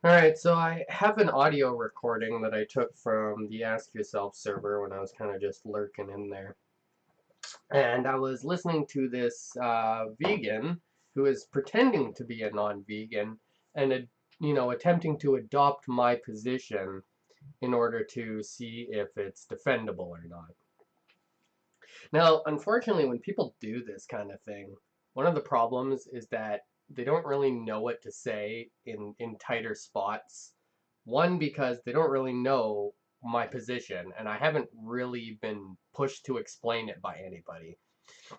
Alright, so I have an audio recording that I took from the Ask Yourself server when I was kind of just lurking in there. And I was listening to this vegan who is pretending to be a non-vegan and, attempting to adopt my position in order to see if it's defendable or not. Now, unfortunately, when people do this kind of thing, one of the problems is that they don't really know what to say in tighter spots. One, because they don't really know my position, and I haven't really been pushed to explain it by anybody.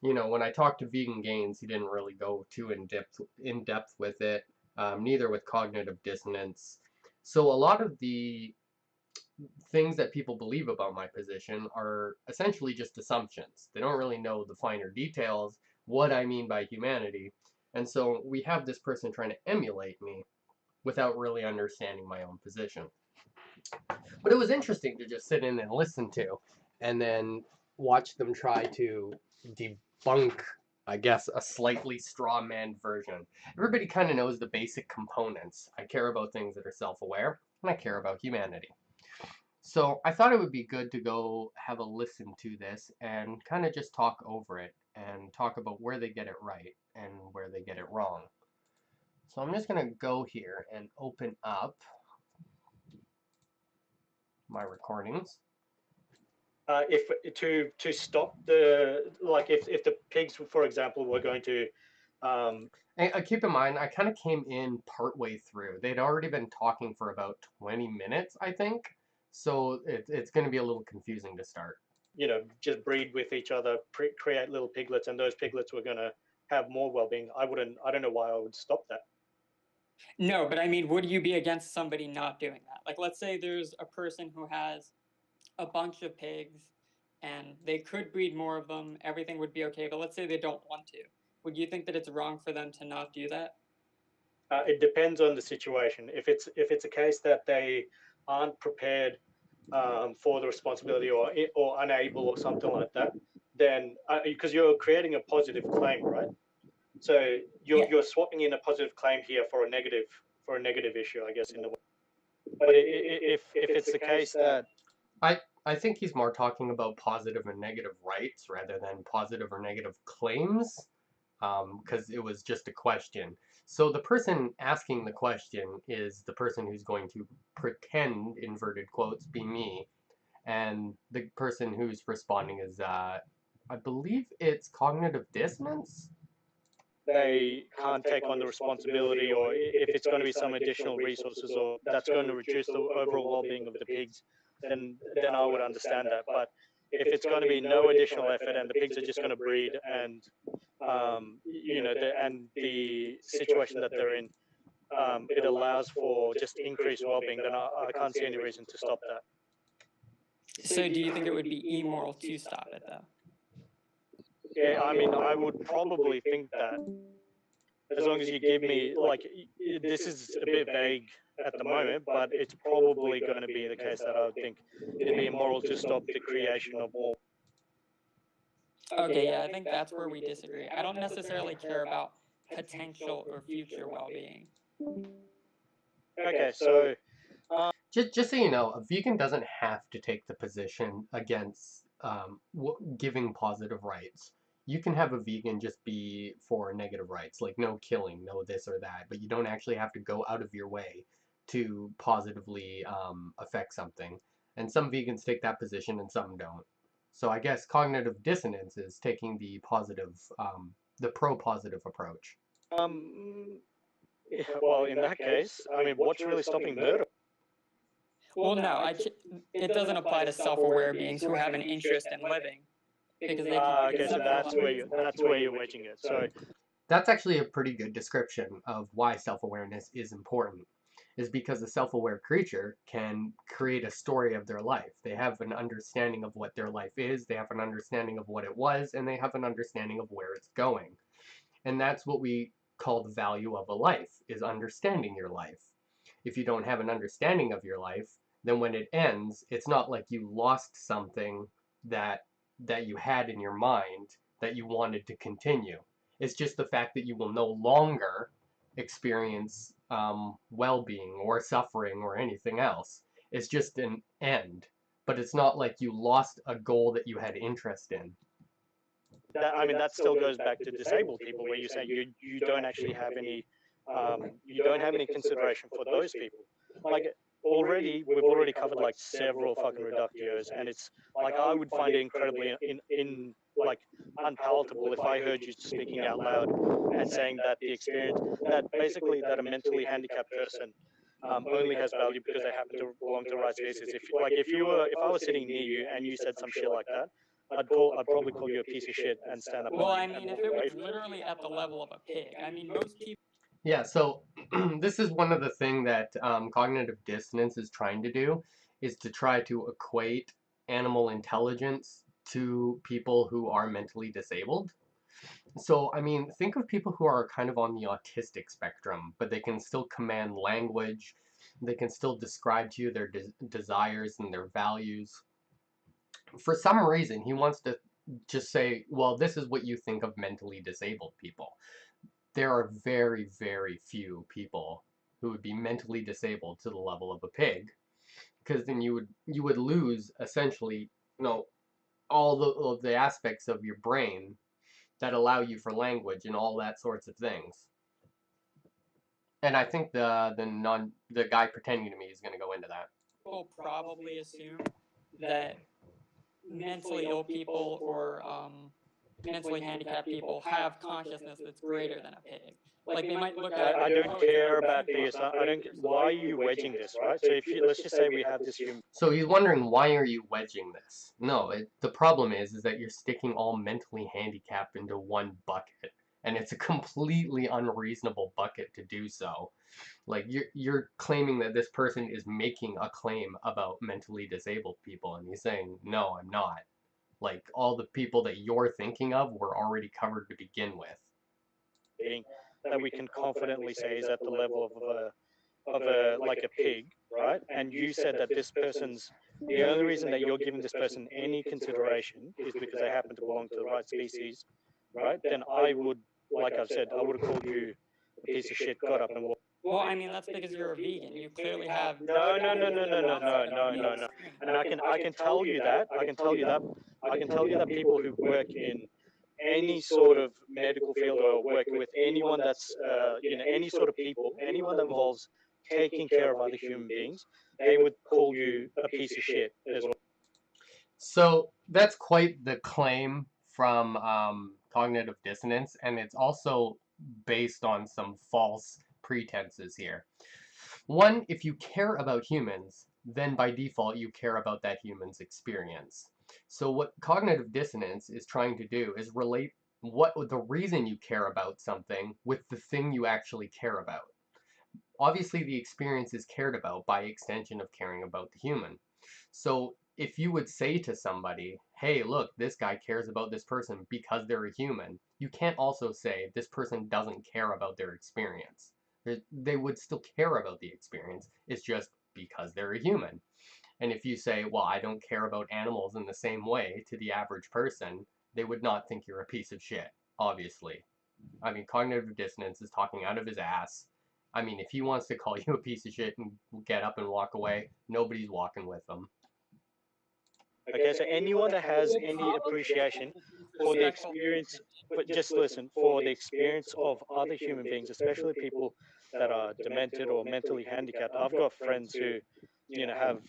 When I talked to Vegan Gains, he didn't really go too in depth with it. Neither with cognitive dissonance. So a lot of the things that people believe about my position are essentially just assumptions. They don't really know the finer details, what I mean by humanity. And so we have this person trying to emulate me without really understanding my own position. But it was interesting to just sit in and listen to, and then watch them try to debunk, I guess, a slightly straw-man version. Everybody kind of knows the basic components. I care about things that are self-aware, and I care about humanity. So I thought it would be good to go have a listen to this and kind of just talk over it and talk about where they get it right and where they get it wrong. So I'm just going to go here and open up my recordings. If to stop the if the pigs, for example, were going to And keep in mind, I kind of came in partway through. They'd already been talking for about 20 minutes, I think. So it's going to be a little confusing to start. just breed with each other, create little piglets, and those piglets were going to have more well-being, I don't know why I would stop that. No, but I mean, would you be against somebody not doing that? Like, let's say there's a person who has a bunch of pigs and they could breed more of them, everything would be okay, but let's say they don't want to. Would you think that it's wrong for them to not do that? It depends on the situation. If it's a case that they aren't prepared for the responsibility, or unable or something like that, then because you're creating a positive claim, right? So you're swapping in a positive claim here for a negative issue, I guess, in the way. But if it's the case that I think he's more talking about positive and negative rights rather than positive or negative claims, because it was just a question. So the person asking the question is the person who's going to pretend, inverted quotes, be me, and the person who's responding is, I believe it's cognitive dissonance. they can't take on the responsibility, or if it's going to be some additional resources, or that's going to reduce the overall well-being of the pigs, then I would understand that. But if it's going to be no additional effort and the pigs are just going to breed, and the situation that they're in, it allows for just increased well-being, then I can't see any reason to stop that. So do you think it would be immoral to stop it, though? Yeah, I mean, I would probably think that, as long as you give me, this is a bit vague at the moment, but it's probably going to be the case that I would think it'd be immoral to stop the creation of more. Okay, yeah, I think that's where we disagree. I don't necessarily care about potential or future well-being. Okay, so Just so you know, a vegan doesn't have to take the position against giving positive rights. You can have a vegan just be for negative rights, like no killing, no this or that, but you don't actually have to go out of your way to positively affect something. And some vegans take that position and some don't. So I guess cognitive dissonance is taking the positive, the pro-positive approach. well, in that case, I mean, what's really stopping murder? Well, no, it doesn't apply to self-aware beings who have an interest in living, because they can Okay, so that's where you're wedging it. So That's actually a pretty good description of why self-awareness is important, is because a self-aware creature can create a story of their life. They have an understanding of what their life is, they have an understanding of what it was, and they have an understanding of where it's going. And that's what we call the value of a life, is understanding your life. If you don't have an understanding of your life, then when it ends, it's not like you lost something that you had in your mind that you wanted to continue. It's just the fact that you will no longer experience well-being or suffering or anything else. It's just an end, but it's not like you lost a goal that you had interest in. That still goes back to disabled people, where you say you don't actually have any you don't have any consideration for those people. Like we've already covered like several fucking reductios, and it's like I would find it incredibly in like unpalatable if I heard you speaking out loud and saying that the experience that basically that a mentally handicapped person only has value because they happen to belong to the right species. If I was sitting near you and you said some shit like that, I'd probably call you a piece of shit and stand up. Well, I and mean, walk if it away was from literally at the level of a pig, I mean, most people. Yeah, so this is one of the things that cognitive dissonance is trying to do, is to try to equate animal intelligence to people who are mentally disabled. So, I mean, think of people who are kind of on the autistic spectrum, but they can still command language, they can still describe to you their desires and their values. For some reason, he wants to just say, well, this is what you think of mentally disabled people. There are very, very few people who would be mentally disabled to the level of a pig, because then you would lose essentially, all of the aspects of your brain that allow you for language and all that sorts of things. And I think the guy pretending to me is going to go into that. People probably assume that mentally ill people or mentally handicapped people have consciousness that's greater than a pig. Like they might look at it. I don't care about this. I don't. Why are you wedging this, right? So if you let's just say we have this human. So he's wondering, why are you wedging this? No, the problem is that you're sticking all mentally handicapped into one bucket, and it's a completely unreasonable bucket to do so. Like you're claiming that this person is making a claim about mentally disabled people, and he's saying, no, I'm not. Like all the people that you're thinking of were already covered to begin with. That we can confidently say is at the level of a like a pig, right? And you said that this person's the only reason that you're giving this person any consideration is because they happen to belong to the right species, right? Then I would, like I've said, I would have called you a piece of shit, got up and walked. Well, I mean, that's because you're a vegan. You clearly have. No. And I can tell you that I can tell you that people who work in any sort of medical field or work with anyone that's any sort of people, anyone that involves taking care of other human beings, they would call you a piece of shit as well. So that's quite the claim from cognitive dissonance, and it's also based on some false pretenses here. One, if you care about humans, then by default you care about that human's experience. So what cognitive dissonance is trying to do is relate what the reason you care about something with the thing you actually care about. Obviously the experience is cared about by extension of caring about the human. So if you would say to somebody, hey, look, this guy cares about this person because they're a human, you can't also say this person doesn't care about their experience. They would still care about the experience. It's just because they're a human. And if you say, well, I don't care about animals in the same way to the average person, they would not think you're a piece of shit, obviously. I mean, cognitive dissonance is talking out of his ass. I mean, if he wants to call you a piece of shit and get up and walk away, nobody's walking with him. Okay, so anyone that has any appreciation for the experience, but just listen, for the experience of other human beings, especially people that are demented or mentally handicapped. I've got friends who, have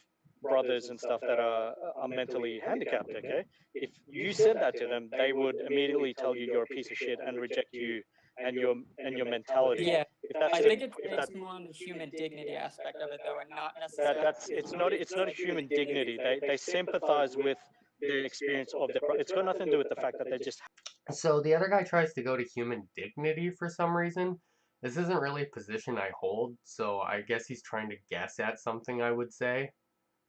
brothers and stuff that are mentally handicapped. Okay, if you said that to them, they would immediately tell you you're a piece of shit and reject you and your mentality. Yeah, If that's I the, think it's if based that, more on the human dignity aspect of it, though, and not necessarily. that's it's not a human dignity. They sympathize with the experience of it's got nothing to do with the fact that they just. So the other guy tries to go to human dignity for some reason. This isn't really a position I hold, so I guess he's trying to guess at something, I would say.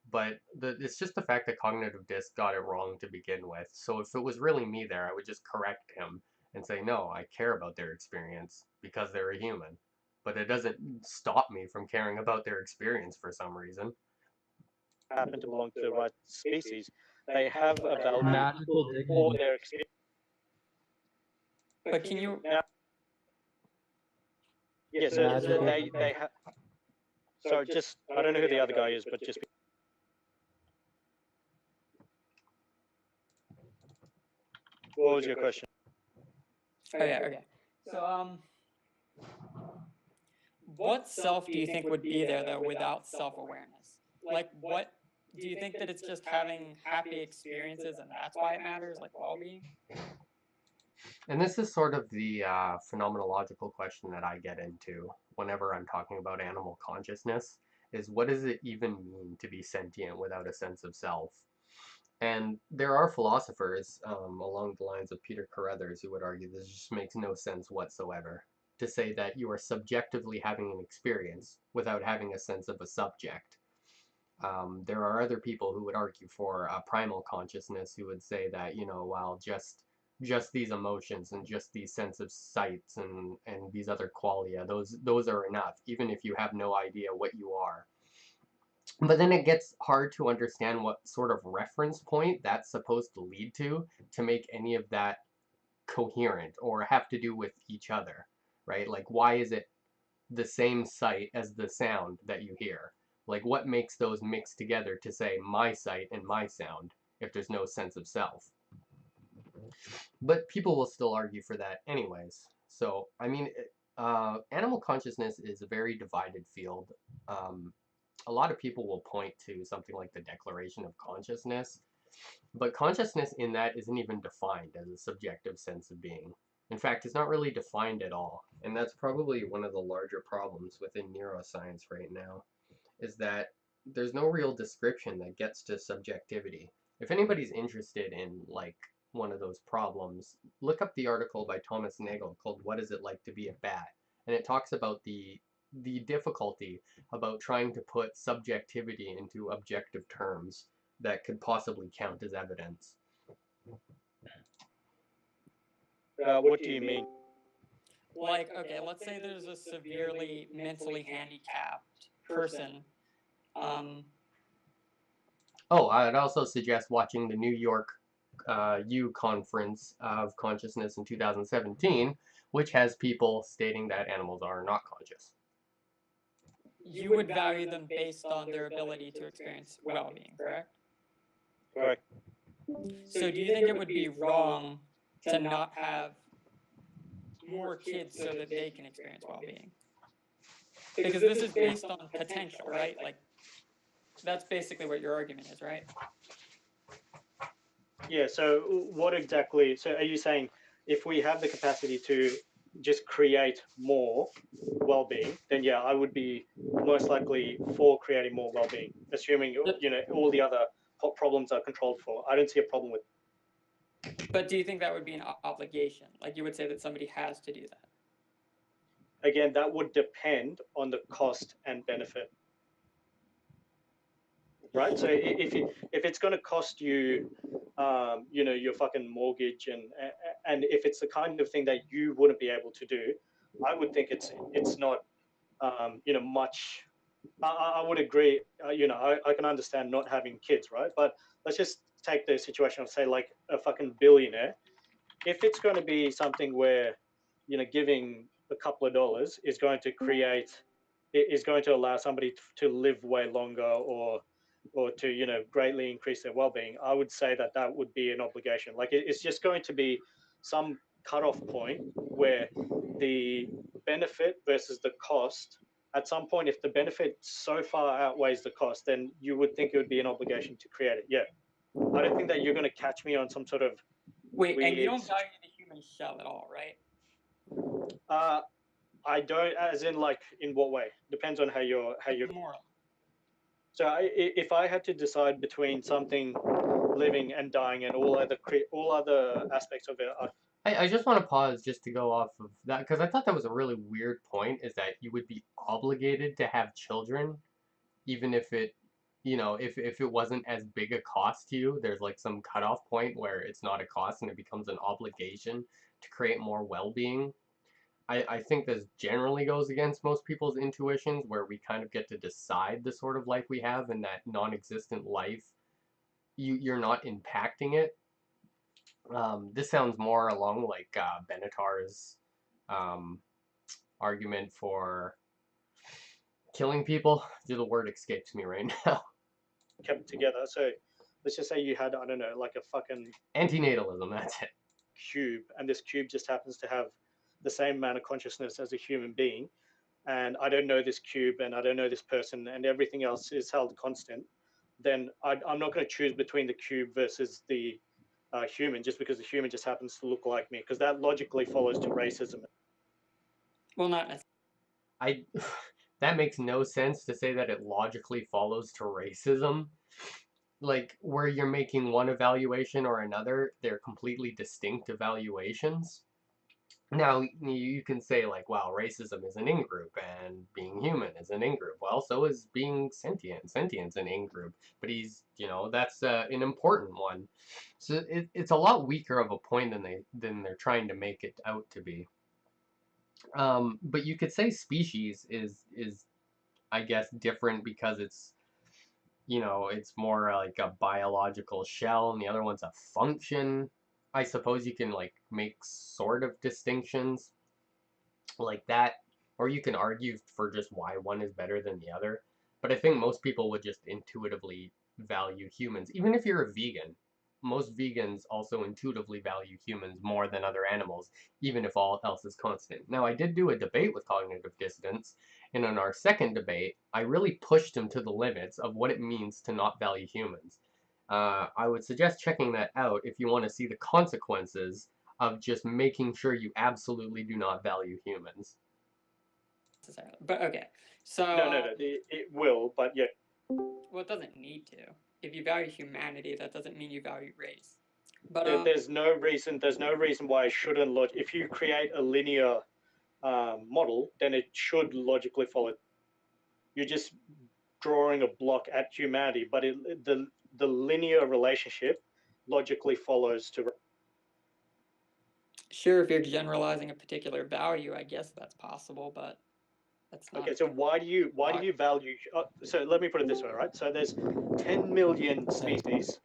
But it's just the fact that cognitive diss got it wrong to begin with. So if it was really me there, I would just correct him and say, no, I care about their experience because they're a human. But it doesn't stop me from caring about their experience for some reason. Happen to belong to the right species, they have a value Magical for dignity. their experience. But can you? Yeah, so Magical. they have. So just I don't know who the other guy is, but just what was your question? Oh yeah, okay. So what self do you think would be there though without self-awareness? Like what do you think that it's just having happy experiences and that's why it matters, like well-being? And this is sort of the phenomenological question that I get into whenever I'm talking about animal consciousness, is what does it even mean to be sentient without a sense of self? And there are philosophers along the lines of Peter Carruthers who would argue this just makes no sense whatsoever, to say that you are subjectively having an experience without having a sense of a subject. There are other people who would argue for a primal consciousness, who would say that, you know, while just these emotions and just these sense of sights and these other qualia, those are enough, even if you have no idea what you are. But then it gets hard to understand what sort of reference point that's supposed to lead to make any of that coherent or have to do with each other, right? Like, why is it the same sight as the sound that you hear? Like, what makes those mix together to say my sight and my sound if there's no sense of self? But people will still argue for that anyways. So, I mean, animal consciousness is a very divided field. Um, a lot of people will point to something like the Declaration of Consciousness, but consciousness in that isn't even defined as a subjective sense of being. In fact, it's not really defined at all, and that's probably one of the larger problems within neuroscience right now, is that there's no real description that gets to subjectivity. If anybody's interested in, like, one of those problems, look up the article by Thomas Nagel called "What Is It Like to Be a Bat?" And it talks about the difficulty about trying to put subjectivity into objective terms that could possibly count as evidence. What do you mean? Like, okay, let's say there's a severely mentally handicapped person. Oh, I'd also suggest watching the New York U Conference of Consciousness in 2017, which has people stating that animals are not conscious. You would value them based on their ability to experience well-being, correct? Correct. So do you think it would be wrong to not have more kids so that they can experience well-being? Because this is based on potential, right? Like, that's basically what your argument is, right? Yeah. So what exactly? So are you saying if we have the capacity to just create more well-being, then yeah, I would be most likely for creating more well-being, assuming all the other problems are controlled for. I don't see a problem with. But do you think that would be an obligation? Like, you would say that somebody has to do that? Again, that would depend on the cost and benefit, right? So if it's going to cost you, your fucking mortgage, and if it's the kind of thing that you wouldn't be able to do, I would think it's not, much. I would agree. I can understand not having kids, right? But let's just take the situation of, say, like a fucking billionaire. If it's going to be something where, giving a couple of dollars is going to allow somebody to live way longer, or to greatly increase their well-being, I would say that would be an obligation. Like, it's just going to be some cutoff point where the benefit versus the cost, at some point, if the benefit so far outweighs the cost, then you would think it would be an obligation to create it. Yeah, I don't think that you're going to catch me on some sort of Wait, and you weird. don't value the human shell at all, right? I don't, as in, like, in what way? Depends on how you're. Moral. So if I had to decide between something living and dying and all other aspects of it, I just want to pause just to go off of that, because I thought that was a really weird point, is that you would be obligated to have children, even if it, if it wasn't as big a cost to you. There's like some cutoff point where it's not a cost and it becomes an obligation to create more well-being. I think this generally goes against most people's intuitions, where we kind of get to decide the sort of life we have, and that non-existent life, you're not impacting it. This sounds more along like Benatar's argument for killing people. The word escapes me right now. Kept together. So let's just say you had, I don't know, like a fucking Antinatalism, that's it. cube, and this cube just happens to have the same amount of consciousness as a human being, and I don't know this cube and I don't know this person, and everything else is held constant, then I'm not going to choose between the cube versus the human just because the human just happens to look like me, because that logically follows to racism. Well, not necessarily. That makes no sense to say that it logically follows to racism. Like, where you're making one evaluation or another, they're completely distinct evaluations. Now, you can say, like, wow, racism is an in-group, and being human is an in-group. Well, so is being sentient. Sentient's an in-group. But that's an important one. So it's a lot weaker of a point than they're trying to make it out to be. But you could say species is I guess different because it's more like a biological shell, and the other one's a function. I suppose you can like make sort of distinctions like that, or you can argue for just why one is better than the other. But I think most people would just intuitively value humans. Even if you're a vegan, most vegans also intuitively value humans more than other animals, even if all else is constant. Now, I did do a debate with cognitive dissidents, and in our second debate, I really pushed him to the limits of what it means to not value humans. I would suggest checking that out if you want to see the consequences of just making sure you absolutely do not value humans. But okay, so No, it will, but yeah. Well, it doesn't need to. If you value humanity, that doesn't mean you value race. But There's no reason why it shouldn't if you create a linear model, then it should logically follow. You're just drawing a block at humanity, but the linear relationship logically follows to. Sure, if you're generalizing a particular value, I guess that's possible, but that's not. Okay, so why do you value? So let me put it this way, right? So there's 10 million species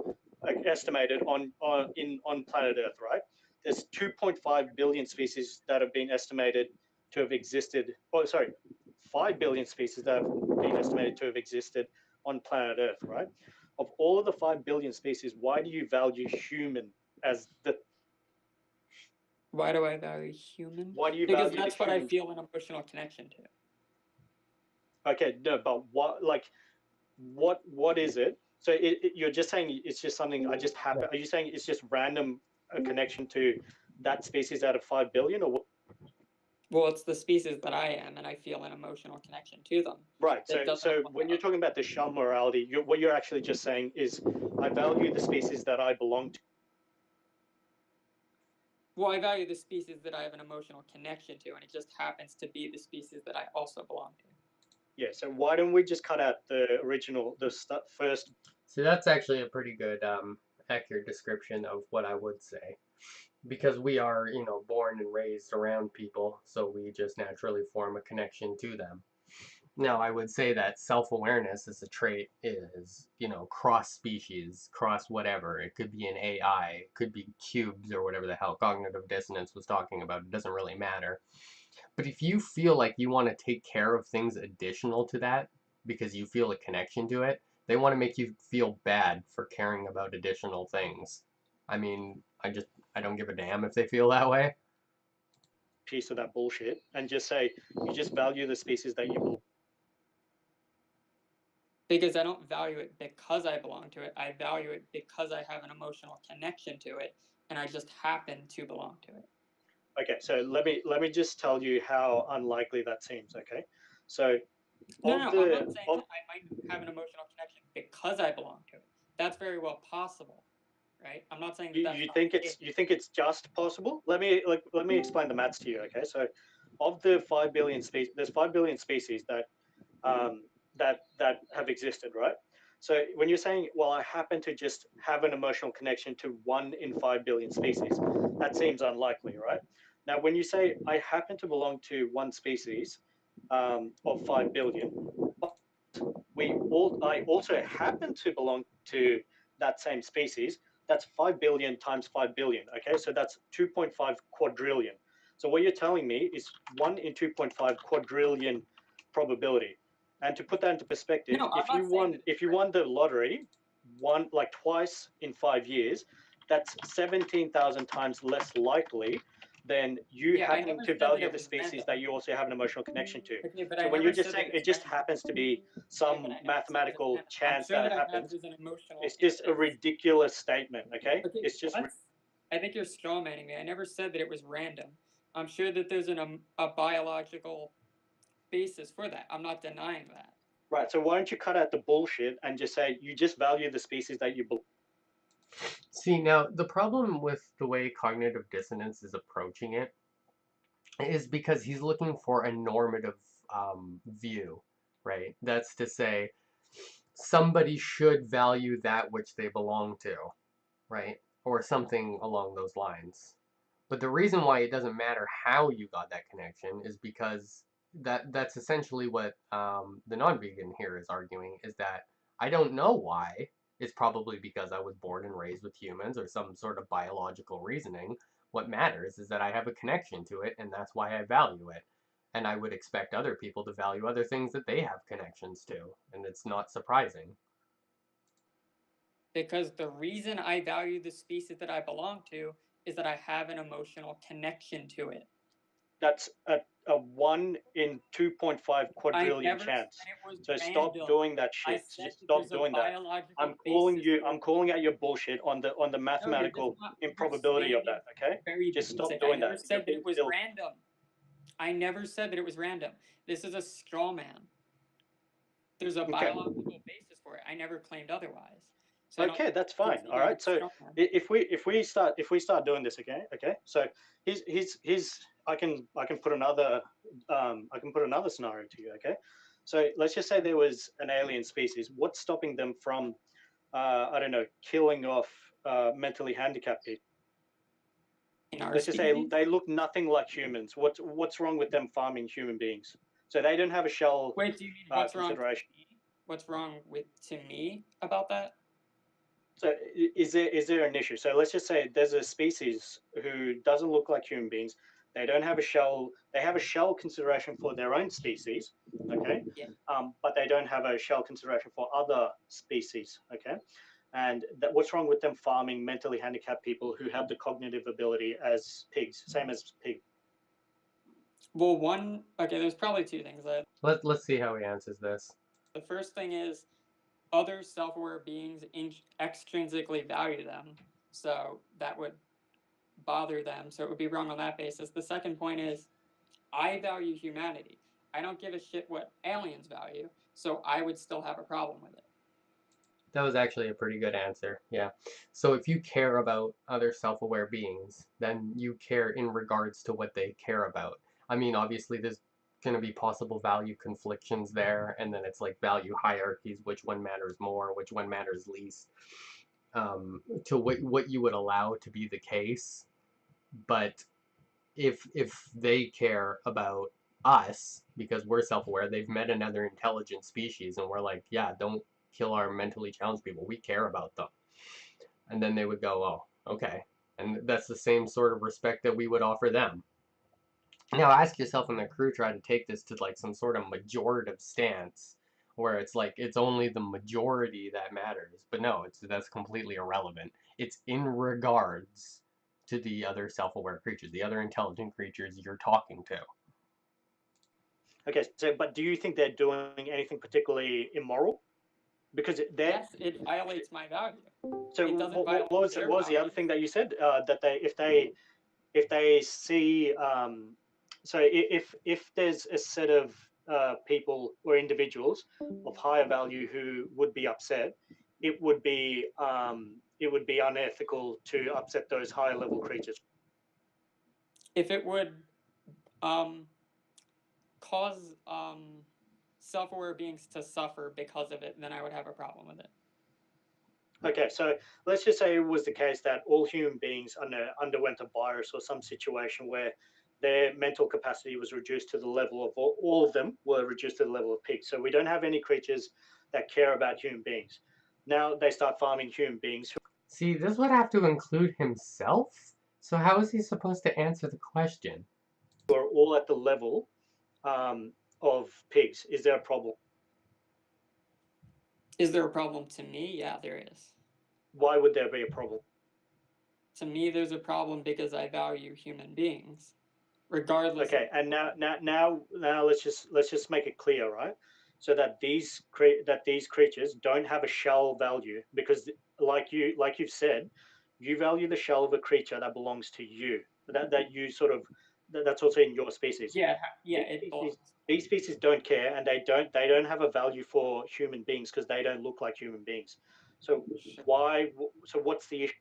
estimated on planet Earth, right? There's 2.5 billion species that have been estimated to have existed. Oh, sorry, 5 billion species that have been estimated to have existed on planet Earth, right? Of all of the 5 billion species, why do you value human as the? Why do I value human? Why do you Because value that's the what I human? feel an emotional connection to. Okay, no, but what is it? So you're just saying it's just something I just happen. Are you saying it's just random connection to that species out of 5 billion, or what? Well, it's the species that I am, and I feel an emotional connection to them. Right. So when you're talking about the shell morality, what you're actually just saying is, I value the species that I belong to. Well, I value the species that I have an emotional connection to, and it just happens to be the species that I also belong to. Yeah. So why don't we just cut out the original, first? So that's actually a pretty good, accurate description of what I would say. Because we are, born and raised around people, so we just naturally form a connection to them. Now, I would say that self-awareness as a trait is, cross-species, cross-whatever. It could be an AI, it could be cubes or whatever the hell cognitive dissonance was talking about. It doesn't really matter. But if you feel like you want to take care of things additional to that because you feel a connection to it, they want to make you feel bad for caring about additional things. I mean, I don't give a damn if they feel that way. Piece of that bullshit, and just say you just value the species that you belong. Because I don't value it because I belong to it. I value it because I have an emotional connection to it, and I just happen to belong to it. Okay, so let me just tell you how unlikely that seems. Okay, so no, I'm not saying that I might have an emotional connection because I belong to it. That's very well possible, right? I'm not saying that. You think it's just possible? Let me explain the maths to you. Okay, so of the 5 billion species, there's 5 billion species that that have existed, right? So when you're saying, well, I happen to just have an emotional connection to 1 in 5 billion species, that seems unlikely, right? Now, when you say I happen to belong to one species of 5 billion, but I also happen to belong to that same species, that's 5 billion times 5 billion. Okay, so that's 2.5 quadrillion. So what you're telling me is 1 in 2.5 quadrillion probability. And to put that into perspective, No, I'm if not you saying won that it's if you won the lottery like twice in 5 years, that's 17,000 times less likely than you Yeah, I happening never to said that value it the was species random. that you also have an emotional connection to. Okay, but So I when you're never just said that saying it it was just random. happens to be Okay, but some I never said it was mathematical random. I'm chance sure that that it I have happens, there's an emotional it's just a impetus. ridiculous statement, okay? Okay, It's just what? I think you're strawmanning me. I never said that it was random. I'm sure that there's a biological basis for that. I'm not denying that. right. So why don't you cut out the bullshit and just say you just value the species that you See, now the problem with the way cognitive dissonance is approaching it is because he's looking for a normative view, right? That's to say, somebody should value that which they belong to, right? Or something along those lines. But the reason why it doesn't matter how you got that connection is because that's essentially what the non-vegan here is arguing, is that I don't know why. It's probably because I was born and raised with humans or some sort of biological reasoning. What matters is that I have a connection to it, and that's why I value it. And I would expect other people to value other things that they have connections to, and it's not surprising. Because the reason I value the species that I belong to is that I have an emotional connection to it. that's a 1 in 2.5 I quadrillion never chance. said it was So random. stop doing that I shit. said Just that stop there's a doing that. biological basis for I'm it. calling out your bullshit on the No, you're just mathematical not improbability of understanding that, okay? very Just stop basic. I doing never that. You're said that being it was silly. random. I never said that it was random. This is a straw man. There's a Okay. biological basis for it. I never claimed otherwise. So Okay, that's fine. All continue right. to So straw man. if we start doing this, okay. So he's I can put another scenario to you, okay. So let's just say there was an alien species. What's stopping them from I don't know, killing off mentally handicapped people? In our Let's just say species? they look nothing like humans. What's wrong with them farming human beings? So they don't have a shell Wait, do you mean what's wrong to consideration. me? What's wrong with to me about that? So is there an issue? So let's just say there's a species who doesn't look like human beings. They don't have a shell. They have a shell consideration for their own species, okay? Yeah. But they don't have a shell consideration for other species, okay? And what's wrong with them farming mentally handicapped people who have the cognitive ability as pigs, same as pig? Well, okay, there's probably two things. Let's see how he answers this. The first thing is other self-aware beings extrinsically value them, so that would bother them, so it would be wrong on that basis. The second point is I value humanity. I don't give a shit what aliens value, so I would still have a problem with it. That was actually a pretty good answer. Yeah. So if you care about other self-aware beings, then you care in regards to what they care about. I mean, obviously there's going to be possible value conflictions there, and then it's like value hierarchies, which one matters more, which one matters least, to what you would allow to be the case. But if they care about us because we're self-aware, they've met another intelligent species, and we're like, yeah, don't kill our mentally challenged people. We care about them. And then they would go, oh, okay. And that's the same sort of respect that we would offer them. Now ask yourself when the crew try to take this to like some sort of majorative stance where it's like it's only the majority that matters. But no, that's completely irrelevant. It's in regards to the other self-aware creatures, the other intelligent creatures you're talking to. Okay, so but do you think they're doing anything particularly immoral? Because they're Yes, it violates my value. so It doesn't violate what was their what was the other values. thing that you said that if they see so if there's a set of people or individuals of higher value who would be upset, it would be unethical to upset those higher level creatures. If it would um, cause self-aware beings to suffer because of it, then I would have a problem with it. Okay, so let's just say it was the case that all human beings underwent a virus or some situation where their mental capacity was reduced to the level of all of them were reduced to the level of pigs. So we don't have any creatures that care about human beings. Now they start farming human beings. See, this would have to include himself? So how is he supposed to answer the question? who are all at the level of pigs. Is there a problem? Is there a problem to me? Yeah, there is. Why would there be a problem? To me, there's a problem because I value human beings, regardless. Okay, and now let's just make it clear, right? So that these creatures don't have a shell value, because like you've said, you value the shell of a creature that belongs to you, that you sort of that's also in your species. Yeah, it belongs. These species don't care, and they don't have a value for human beings because they don't look like human beings. So Sure. so what's the issue?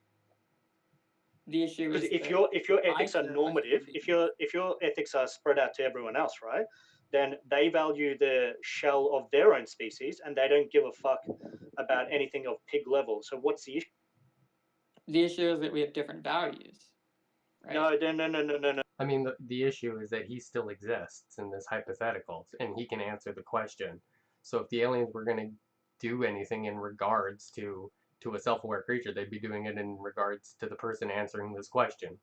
The issue Because is if your ethics are care about normative, human if your ethics are spread out to everyone else, right? Then they value the shell of their own species, and they don't give a fuck about anything of pig level. So what's the issue? The issue is that we have different values, right? No. I mean, the issue is that he still exists in this hypothetical, and he can answer the question. So if the aliens were going to do anything in regards to a self-aware creature, they'd be doing it in regards to the person answering this question.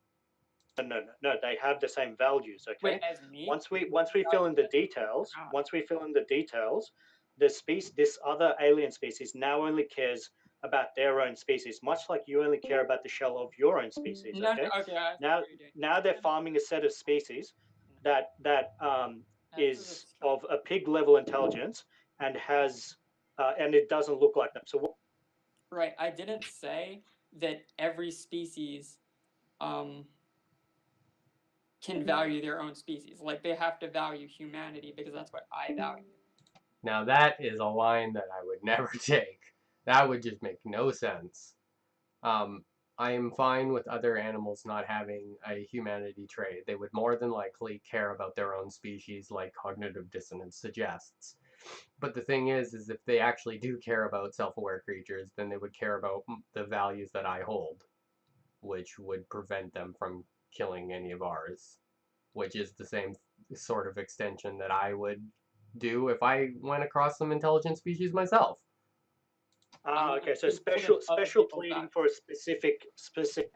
No. They have the same values. Okay. Wait, as me? Once we fill in the details, this other alien species now only cares about their own species, much like you only care about the shell of your own species. No, Okay. okay. Now they're farming a set of species that is of a pig level intelligence and has and it doesn't look like them. So what? Right. I didn't say that every species can value their own species. Like, they have to value humanity because that's what I value. Now that is a line that I would never take. That would just make no sense. I am fine with other animals not having a humanity trait. They would more than likely care about their own species, like cognitive dissonance suggests. But the thing is if they actually do care about self-aware creatures, then they would care about the values that I hold, which would prevent them from killing any of ours, which is the same sort of extension that I would do if I went across some intelligent species myself. Okay. So special pleading for a specific.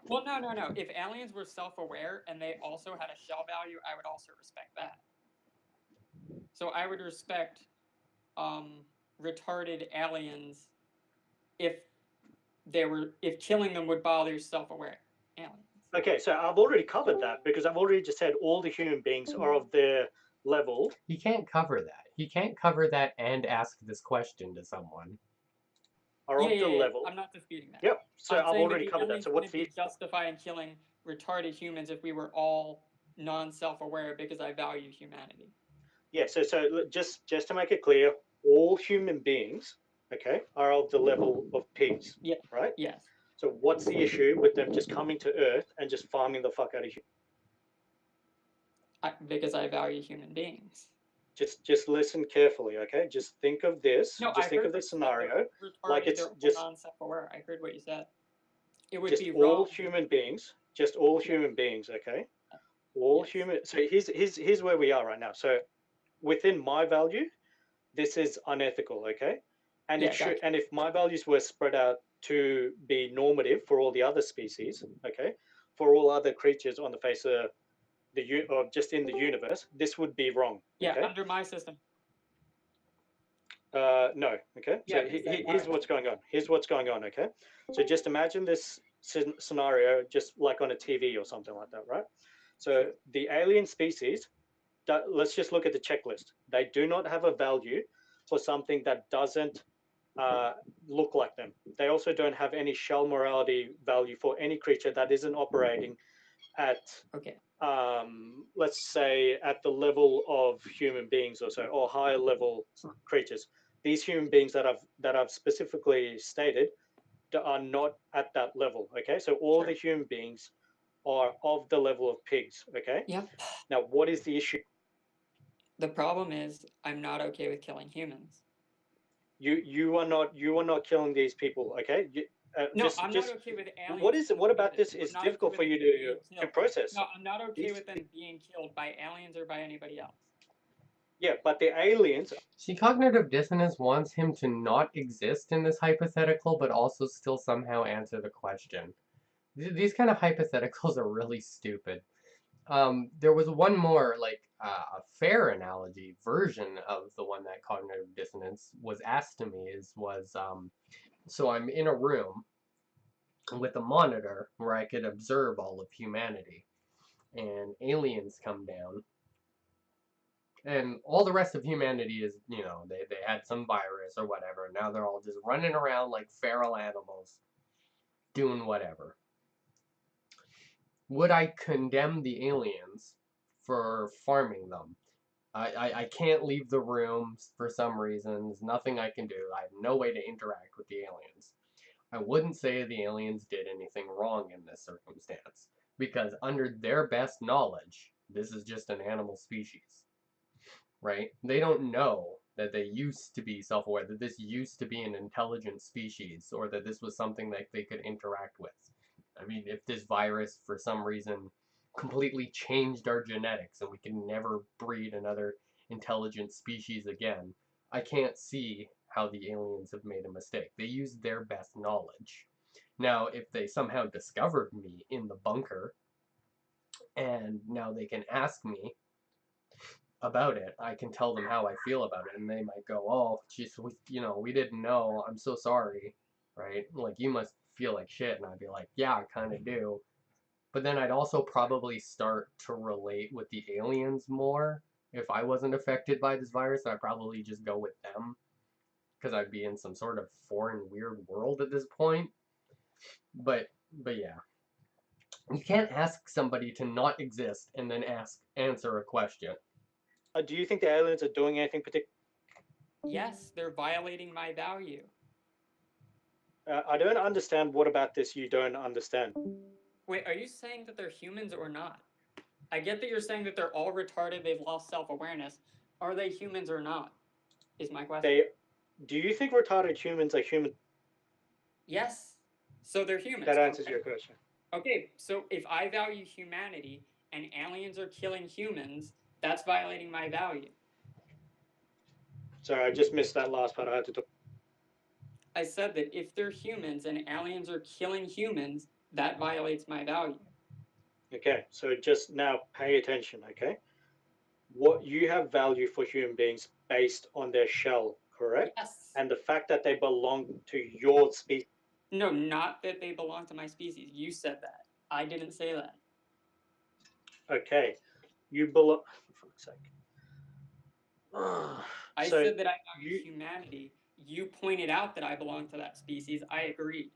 Well, no. If aliens were self-aware and they also had a shell value, I would also respect that. So I would respect retarded aliens if killing them would bother self-aware aliens. Okay, so I've already covered that because I've already just said all the human beings are of their level. He can't cover that. He can't cover that and ask this question to someone. Are of the level. I'm not disputing that. Yep. So I've already covered that. So what's the justify in killing retarded humans if we were all non-self-aware because I value humanity? Yeah. So just to make it clear, all human beings, okay, are of the level of pigs. Yeah. Right. Yes. So what's the issue with them just coming to Earth and just farming the fuck out of humans? Because I value human beings. Just listen carefully, okay? Just think of this. No, just think of this scenario. Like it's just non-self-aware. I heard what you said. It would be wrong. All human beings. Just all human beings, okay? All human. So here's where we are right now. So within my value, this is unethical, okay? And it should. And if my values were spread out to be normative for all the other species, okay, for all other creatures on the face of or just in the universe, this would be wrong. Yeah, okay? under my system. No. Okay. Yeah, so here's what's going on. Here's what's going on. Okay. So just imagine this scenario, just like on a TV or something like that, right? So the alien species. Let's just look at the checklist. They do not have a value for something that doesn't look like them. They also don't have any shell morality value for any creature that isn't operating at let's say at the level of human beings or so, or higher level creatures. These human beings that I've specifically stated are not at that level. Okay, so all the human beings are of the level of pigs. Okay. Yep. Now, what is the issue? The problem is I'm not okay with killing humans. You are not killing these people. Okay. No, I'm not okay with aliens. What is it? What about this is difficult for you to process? No, I'm not okay with them being killed by aliens or by anybody else. Yeah, but the aliens. See, cognitive dissonance wants him to not exist in this hypothetical, but also still somehow answer the question. These kind of hypotheticals are really stupid. There was one more, like, a fair analogy version of the one that cognitive dissonance was asked to me so I'm in a room with a monitor where I could observe all of humanity, and aliens come down, and all the rest of humanity is, they had some virus or whatever. Now they're all just running around like feral animals, doing whatever. Would I condemn the aliens for farming them? I can't leave the room for some reasons. Nothing I can do. I have no way to interact with the aliens. I wouldn't say the aliens did anything wrong in this circumstance, because under their best knowledge, this is just an animal species, right? They don't know that they used to be self-aware, that this used to be an intelligent species, or that this was something that they could interact with. I mean, if this virus, for some reason, completely changed our genetics and we can never breed another intelligent species again, I can't see how the aliens have made a mistake. They used their best knowledge. Now, if they somehow discovered me in the bunker and now they can ask me about it, I can tell them how I feel about it, and they might go, "Oh, jeez, we didn't know. I'm so sorry." Right? Like, you must feel like shit, and I'd be like, "Yeah, I kind of do." But then I'd also probably start to relate with the aliens more. If I wasn't affected by this virus, I'd probably just go with them, because I'd be in some sort of foreign weird world at this point. But yeah, you can't ask somebody to not exist and then answer a question. Do you think the aliens are doing anything particular? Yes, they're violating my value. I don't understand. What about this you don't understand? Wait, are you saying that they're humans or not? I get that you're saying that they're all retarded, they've lost self-awareness. Are they humans or not? Is my question. Do you think retarded humans are human? Yes. So they're humans. That answers correct? your question. Okay, so if I value humanity and aliens are killing humans, that's violating my value. Sorry, I just missed that last part. I had to talk. I said that if they're humans and aliens are killing humans, that violates my value. Okay, so just now pay attention, okay? What you have value for human beings based on their shell, correct? Yes. And the fact that they belong to your species. No, not that they belong to my species. You said that. I didn't say that. Okay, you belong. For fuck's sake. I So said that I value humanity. You pointed out that I belong to that species. I agreed.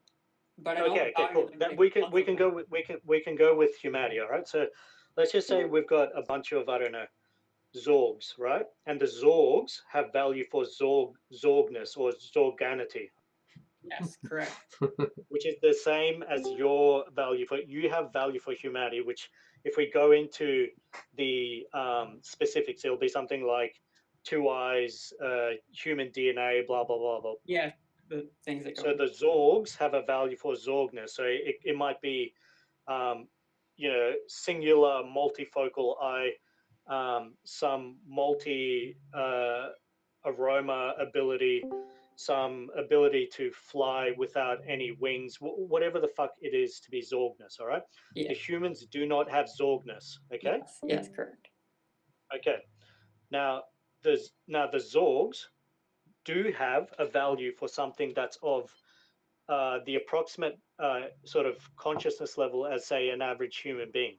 But I don't okay, value cool. them That we because of that. we can go with humanity, all right? So let's just say we've got a bunch of, I don't know, Zorgs, right? And the Zorgs have value for Zorgness or Zorganity, Yes, correct. which is the same as your value for, you have value for humanity, which if we go into the specifics, it'll be something like two eyes, human DNA, blah, blah, blah, blah. Yeah, the things that go So in. the Zorgs have a value for Zorgness. So it might be, um, singular multifocal eye, some multi aroma ability, some ability to fly without any wings, whatever the fuck it is to be Zorgness. All right. Yeah. The humans do not have Zorgness. Okay. Yes, correct. Okay. Now the Zorgs do have a value for something that's of the approximate sort of consciousness level as, say, an average human being.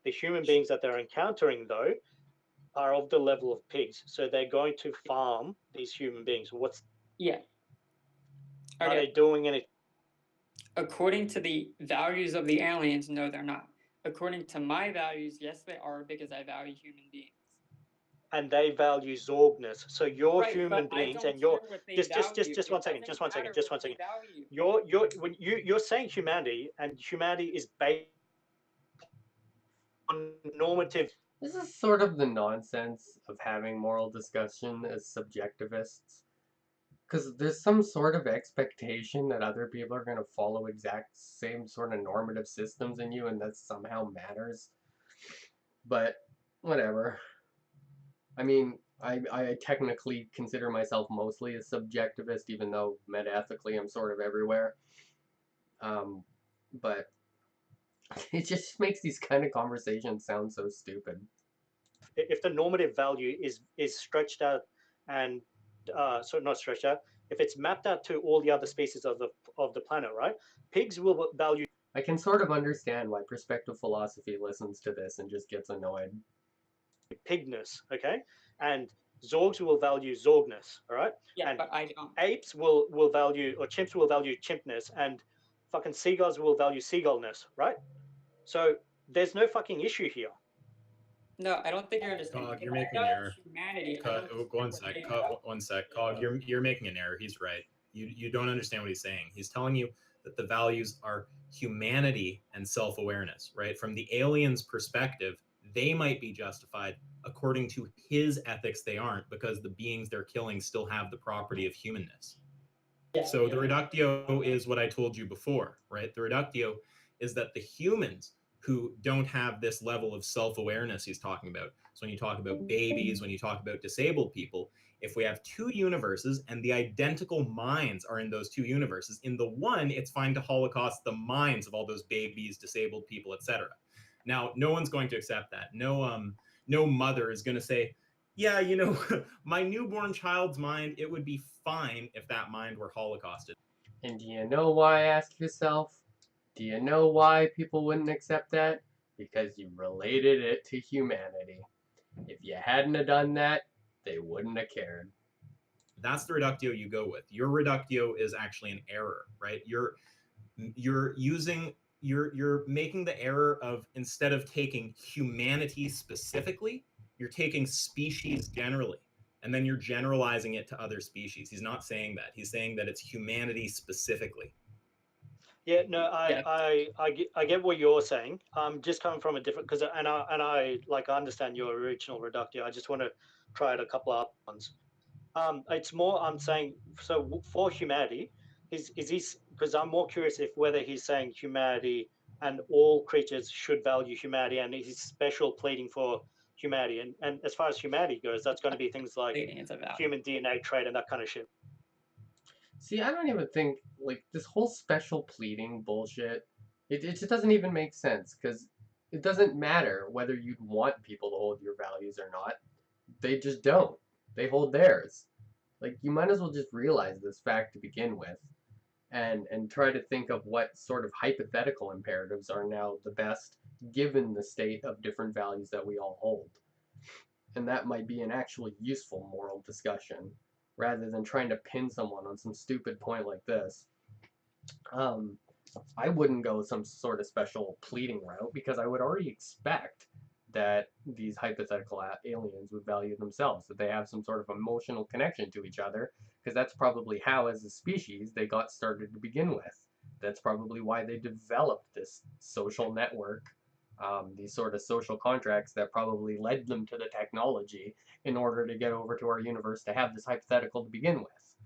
The human beings that they're encountering, though, are of the level of pigs. So they're going to farm these human beings. Yeah. Are Okay. they doing anything? According to the values of the aliens, no, they're not. According to my values, yes, they are because I value human beings. And they value Zorgness. So your Right, human but I beings don't and your care what they just value. one It second, doesn't matter just what one they second. value. You're saying humanity, and humanity is based on normative. This is sort of the nonsense of having moral discussion as subjectivists. Because there's some sort of expectation that other people are going to follow exact same sort of normative systems in you, and that somehow matters. But whatever. I mean, I technically consider myself mostly a subjectivist, even though metaethically I'm sort of everywhere. But It just makes these kind of conversations sound so stupid. If the normative value is stretched out and so not stretched out, if it's mapped out to all the other species of the planet, right? Pigs will value I can sort of understand why perspective philosophy listens to this and just gets annoyed. pigness, okay, and zorgs will value zorgness, all right, Yeah, and but I don't. apes will value, or chimps will value chimpness, and fucking seagulls will value seagullness, right? So there's no fucking issue here. No, I don't think you're understanding. Cog, If you're I making an judge error. humanity, I don't Go one understand what sec. you're talking about. One sec. Cog, you're making an error. He's right. You don't understand what he's saying. He's telling you that the values are humanity and self-awareness, right? From the alien's perspective, they might be justified. According to his ethics, they aren't, because the beings they're killing still have the property of humanness. So the reductio is what I told you before, right? The reductio is that the humans who don't have this level of self-awareness he's talking about. So when you talk about babies, when you talk about disabled people, if we have two universes and the identical minds are in those two universes, in the one, it's fine to holocaust the minds of all those babies, disabled people, etc. Now, no one's going to accept that. No mother is going to say, yeah, my newborn child's mind, it would be fine if that mind were holocausted. And do you know why, ask yourself? Do you know why people wouldn't accept that? Because you related it to humanity. If you hadn't have done that, they wouldn't have cared. That's the reductio you go with. Your reductio is actually an error, right? You're making the error of, instead of taking humanity specifically, you're taking species generally, and then you're generalizing it to other species. He's not saying that. He's saying that it's humanity specifically. Yeah, no, I get what you're saying. I'm just coming from a different, because I like, I understand your original reductio. I just want to try it a couple of ones. It's more, I'm saying, so for humanity, is he, because I'm more curious if whether he's saying humanity and all creatures should value humanity, and he's special pleading for humanity. And as far as humanity goes, that's going to be things like It's a value. human DNA trait and that kind of shit. See, I don't even think, like, this whole special pleading bullshit, it just doesn't even make sense, because it doesn't matter whether you'd want people to hold your values or not. They just don't. They hold theirs. Like, you might as well just realize this fact to begin with, and try to think of what sort of hypothetical imperatives are now the best given the state of different values that we all hold. And that might be an actually useful moral discussion, rather than trying to pin someone on some stupid point like this. Um, I wouldn't go some sort of special pleading route, because I would already expect that these hypothetical aliens would value themselves, that they have some sort of emotional connection to each other, because that's probably how, as a species, they got started to begin with. That's probably why they developed this social network, these sort of social contracts that probably led them to the technology in order to get over to our universe to have this hypothetical to begin with.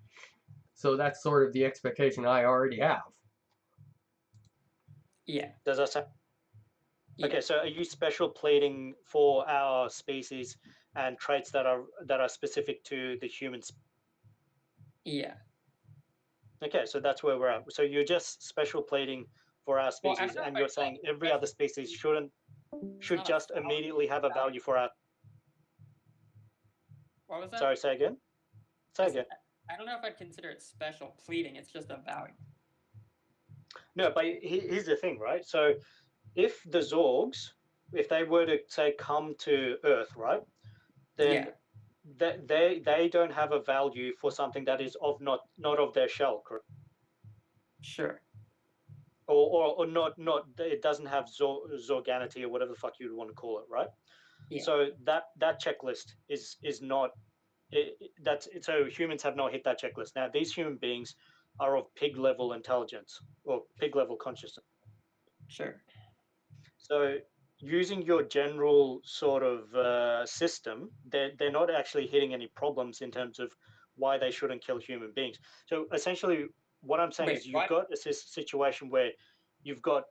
So that's sort of the expectation I already have. Yeah. Does that sound? Yeah. Okay, so are you special pleading for our species and traits that are specific to the humans? Yeah. Okay, so that's where we're at. So you're just special pleading for our Well, I species, don't know and if you're I'd call saying it every other special species pleading. should not a just value, immediately have a value for our. What was that? Sorry, say again. Say again. I don't know if I'd consider it special pleading. It's just a value. No, but here's the thing, right? So if the Zorgs, if they were to say come to Earth, right, then they don't have a value for something that is of not of their shell, correct? Sure. Or not it doesn't have zorganity or whatever the fuck you'd want to call it, right? Yeah. So that checklist is not so humans have not hit that checklist. Now these human beings are of pig level intelligence or pig level consciousness. Sure. So using your general sort of system, they're not actually hitting any problems in terms of why they shouldn't kill human beings. So essentially, what I'm saying is you've got a situation where you've got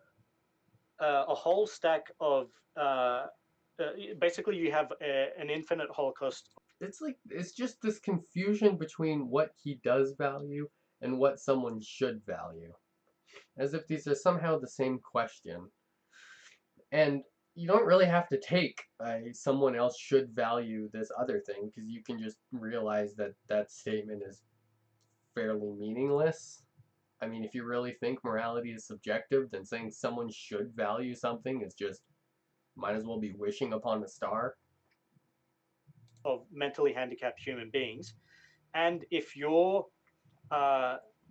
a whole stack of basically you have an infinite holocaust. It's just this confusion between what he does value and what someone should value, as if these are somehow the same question. And you don't really have to take someone else should value this other thing, because you can just realize that that statement is fairly meaningless. I mean, if you really think morality is subjective, then saying someone should value something is just, might as well be wishing upon a star. Of mentally handicapped human beings, and if your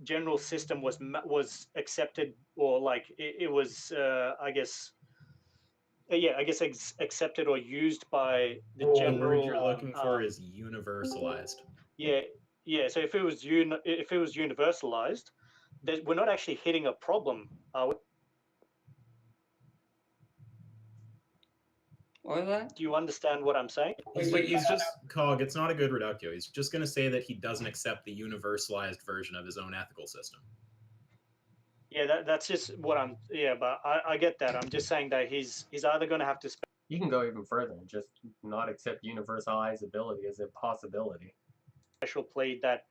general system was accepted, or like it was, I guess, accepted or used by the The general. word you're looking for is universalized. Yeah, yeah. So if it was universalized, we're not actually hitting a problem, are we? What was that? Do you understand what I'm saying? He's just, Cog, it's not a good reductio. He's just going to say that he doesn't accept the universalized version of his own ethical system. Yeah, that's just what I'm. Yeah, but I get that. I'm just saying that he's either going to have to You can go even further and just not accept universalizability as a possibility. special plead that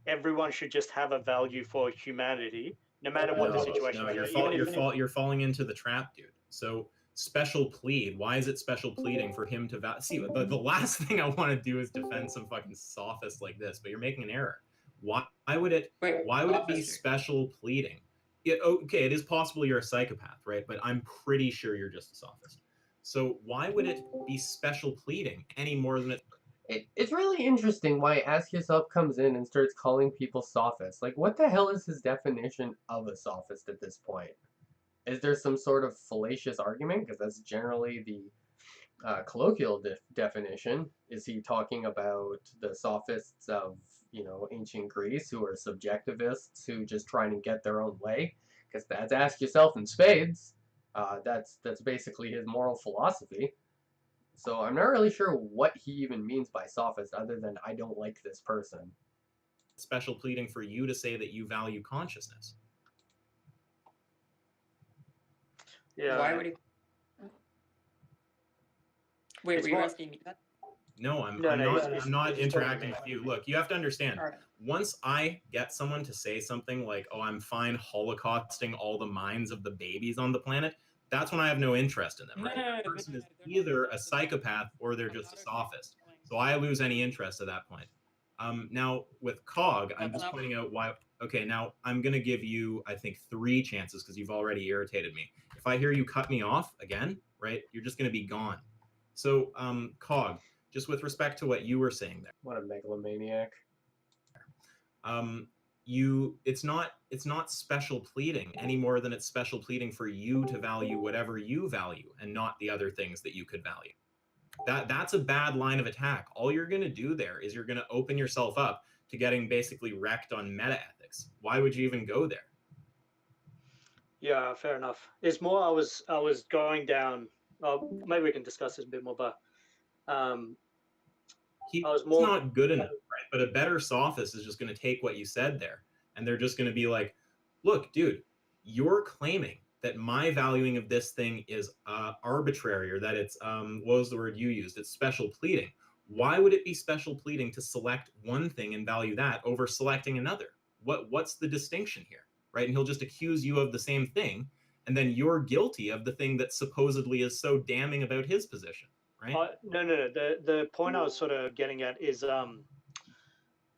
everyone should just have a value for humanity, no matter what the situation No, is. you're falling into the trap, dude. So special plead. Why is it special pleading for him to see? The last thing I want to do is defend some fucking sophist like this, but you're making an error. Why would it? Why would it be special pleading? Okay, it is possible you're a psychopath, right? But I'm pretty sure you're just a sophist. So why would it be special pleading any more than It's really interesting why Ask Yourself comes in and starts calling people sophists. Like, what the hell is his definition of a sophist at this point? Is there some sort of fallacious argument? Because that's generally the colloquial definition. Is he talking about the sophists of, ancient Greece, who are subjectivists who just trying to get their own way? Because that's Ask Yourself in spades. That's basically his moral philosophy. So I'm not really sure what he even means by sophist, other than I don't like this person. special pleading for you to say that you value consciousness? Yeah. Why would he? Wait, were you asking me that? No, I'm it's not just interacting talking with you. Look, you have to understand. All right. Once I get someone to say something like, "Oh, I'm fine holocausting all the minds of the babies on the planet," that's when I have no interest in them. Right? That person is either a psychopath or they're just a sophist. So I lose any interest at that point. Now with Cog, I'm just pointing out why. Okay, now I'm gonna give you, I think, 3 chances because you've already irritated me. If I hear you cut me off again, right, you're just gonna be gone. So, Cog, just with respect to what you were saying there. What a megalomaniac. It's not special pleading any more than it's special pleading for you to value whatever you value and not the other things that you could value. That's a bad line of attack. All you're going to do there is you're going to open yourself up to getting basically wrecked on meta ethics. Why would you even go there? Yeah, fair enough. It's more I was going down. Maybe we can discuss this a bit more, but He's I was more not good enough, right? But a better sophist is just going to take what you said there, and they're just going to be like, "Look, dude, you're claiming that my valuing of this thing is arbitrary, or that it's what was the word you used? It's special pleading. Why would it be special pleading to select one thing and value that over selecting another? What's the distinction here, right?" And he'll just accuse you of the same thing, and then you're guilty of the thing that supposedly is so damning about his position, right? no. The point I was sort of getting at is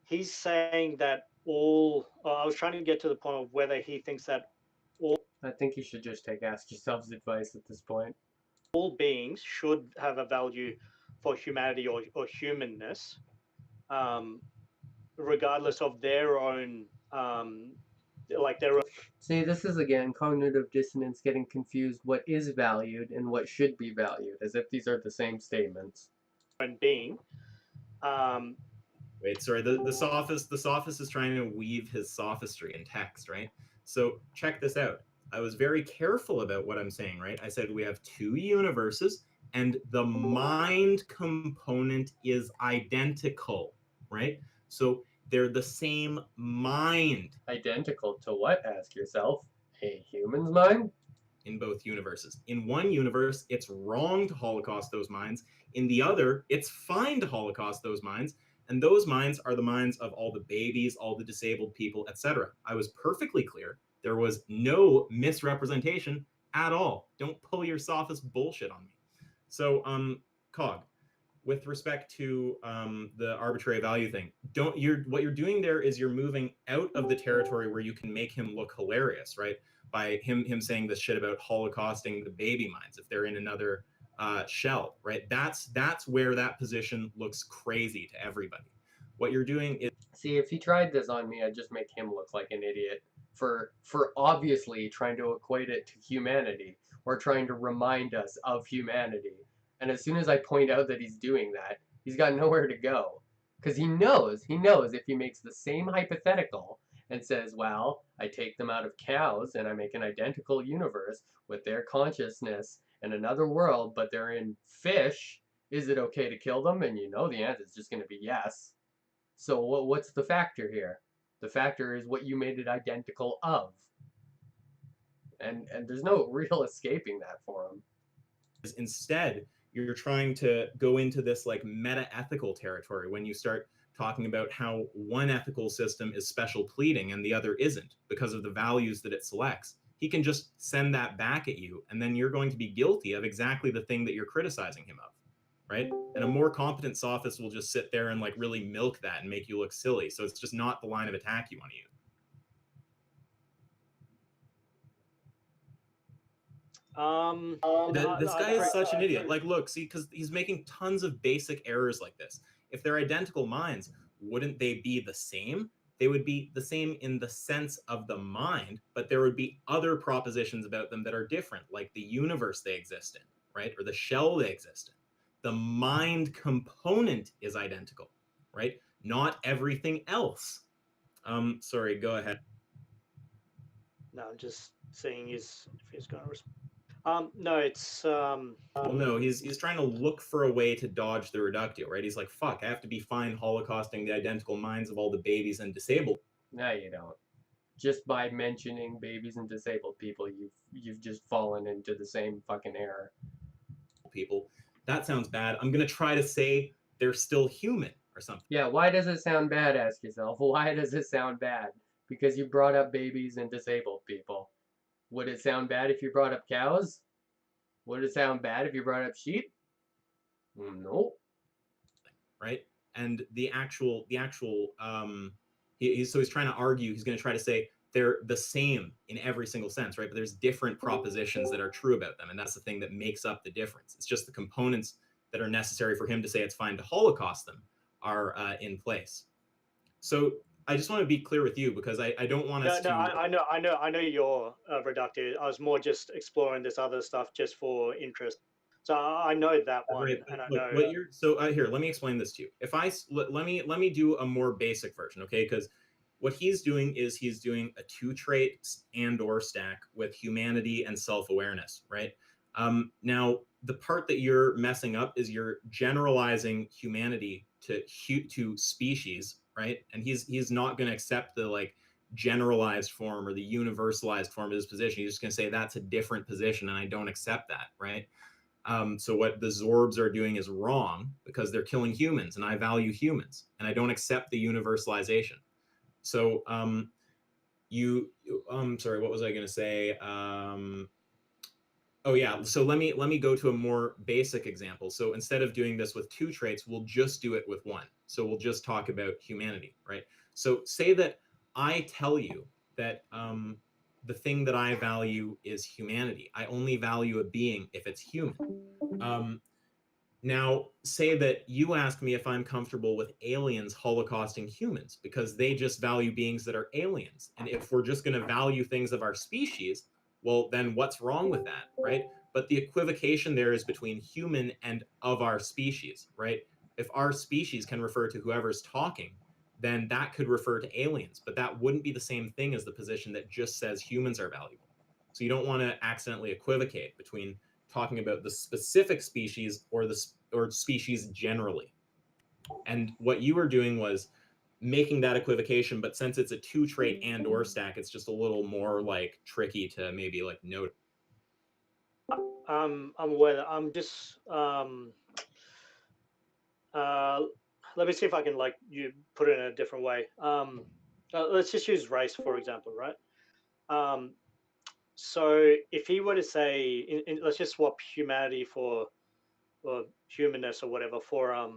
he's saying that all. I was trying to get to the point of whether he thinks that I think you should just take Ask Yourself's advice at this point. all beings should have a value for humanity or humanness, regardless of their own, like their See, this is again cognitive dissonance, getting confused what is valued and what should be valued, as if these are the same statements. own being. Wait, sorry. The sophist is trying to weave his sophistry in text, right? So check this out. I was very careful about what I'm saying, right? I said we have 2 universes, and the mind component is identical, right? So they're the same mind. Identical to what, ask yourself? A human's mind? In both universes. In one universe, it's wrong to Holocaust those minds. In the other, it's fine to Holocaust those minds. And those minds are the minds of all the babies, all the disabled people, etc. I was perfectly clear. There was no misrepresentation at all. Don't pull your sophist bullshit on me. So, Cog, with respect to the arbitrary value thing, what you're doing there is you're moving out of the territory where you can make him look hilarious, right? By him saying this shit about holocausting the baby minds if they're in another shell, right? That's where that position looks crazy to everybody. What you're doing is, See, if he tried this on me, I'd just make him look like an idiot for obviously trying to equate it to humanity or trying to remind us of humanity. And as soon as I point out that he's doing that, he's got nowhere to go. Because he knows if he makes the same hypothetical and says, well, I take them out of cows and I make an identical universe with their consciousness and another world, but they're in fish, is it okay to kill them? And you know the answer is just going to be yes. So what's the factor here? The factor is what you made it identical of. And there's no real escaping that for him. instead you're trying to go into this like meta-ethical territory when you start talking about how one ethical system is special pleading and the other isn't because of the values that it selects. He can just send that back at you, and then you're going to be guilty of exactly the thing that you're criticizing him of, right? And a more competent sophist will just sit there and like really milk that and make you look silly. So it's just not the line of attack you want to use. This guy is such an idiot. Like, look, see, because he's making tons of basic errors like this. If they're identical minds, wouldn't they be the same? They would be the same in the sense of the mind, but there would be other propositions about them that are different, like the universe they exist in, right? Or the shell they exist in. The mind component is identical, right? Not everything else. Sorry, go ahead. No, I'm just seeing if he's going to respond. No, it's Well, no, he's trying to look for a way to dodge the reductio, right? He's like, fuck, I have to be fine holocausting the identical minds of all the babies and disabled. No, you don't. Just by mentioning babies and disabled people, you've just fallen into the same fucking error. People, that sounds bad. I'm gonna try to say they're still human or something. Yeah, why does it sound bad? Ask yourself. Why does it sound bad? Because you brought up babies and disabled people. Would it sound bad if you brought up cows? Would it sound bad if you brought up sheep? No. Right? And the actual he's trying to argue, he's going to try to say they're the same in every single sense, right? But there's different propositions that are true about them, and that's the thing that makes up the difference. It's just the components that are necessary for him to say it's fine to holocaust them are in place. So I just want to be clear with you, because I don't want us to. I know you're reductive. I was more just exploring this other stuff just for interest. So I know that one, Right, and I look, know. what you're so here. Let me explain this to you. If I let me do a more basic version, okay? Because what he's doing is he's doing a two trait and/or stack with humanity and self-awareness, right? Now the part that you're messing up is you're generalizing humanity to species, right? And he's not going to accept the like generalized form or the universalized form of his position. He's just going to say that's a different position, and I don't accept that, right? So what the Zorbs are doing is wrong because they're killing humans, and I value humans, and I don't accept the universalization. So sorry, what was I going to say? Oh yeah, so let me go to a more basic example. So instead of doing this with two traits, we'll just do it with one. So we'll just talk about humanity, right? So say that I tell you that the thing that I value is humanity. I only value a being if it's human. Now, say that you ask me if I'm comfortable with aliens holocausting humans because they just value beings that are aliens. And if we're just going to value things of our species, well, then what's wrong with that, right? But the equivocation there is between human and of our species, right? If our species can refer to whoever's talking, then that could refer to aliens, but that wouldn't be the same thing as the position that just says humans are valuable. So you don't want to accidentally equivocate between talking about the specific species or species generally. And what you were doing was making that equivocation, but since it's a two trait and/or stack, it's just a little more like tricky to maybe like note. I'm aware that I'm just let me see if I can like you put it in a different way. Let's just use race for example, right? So if he were to say, let's just swap humanity for, or humanness or whatever for I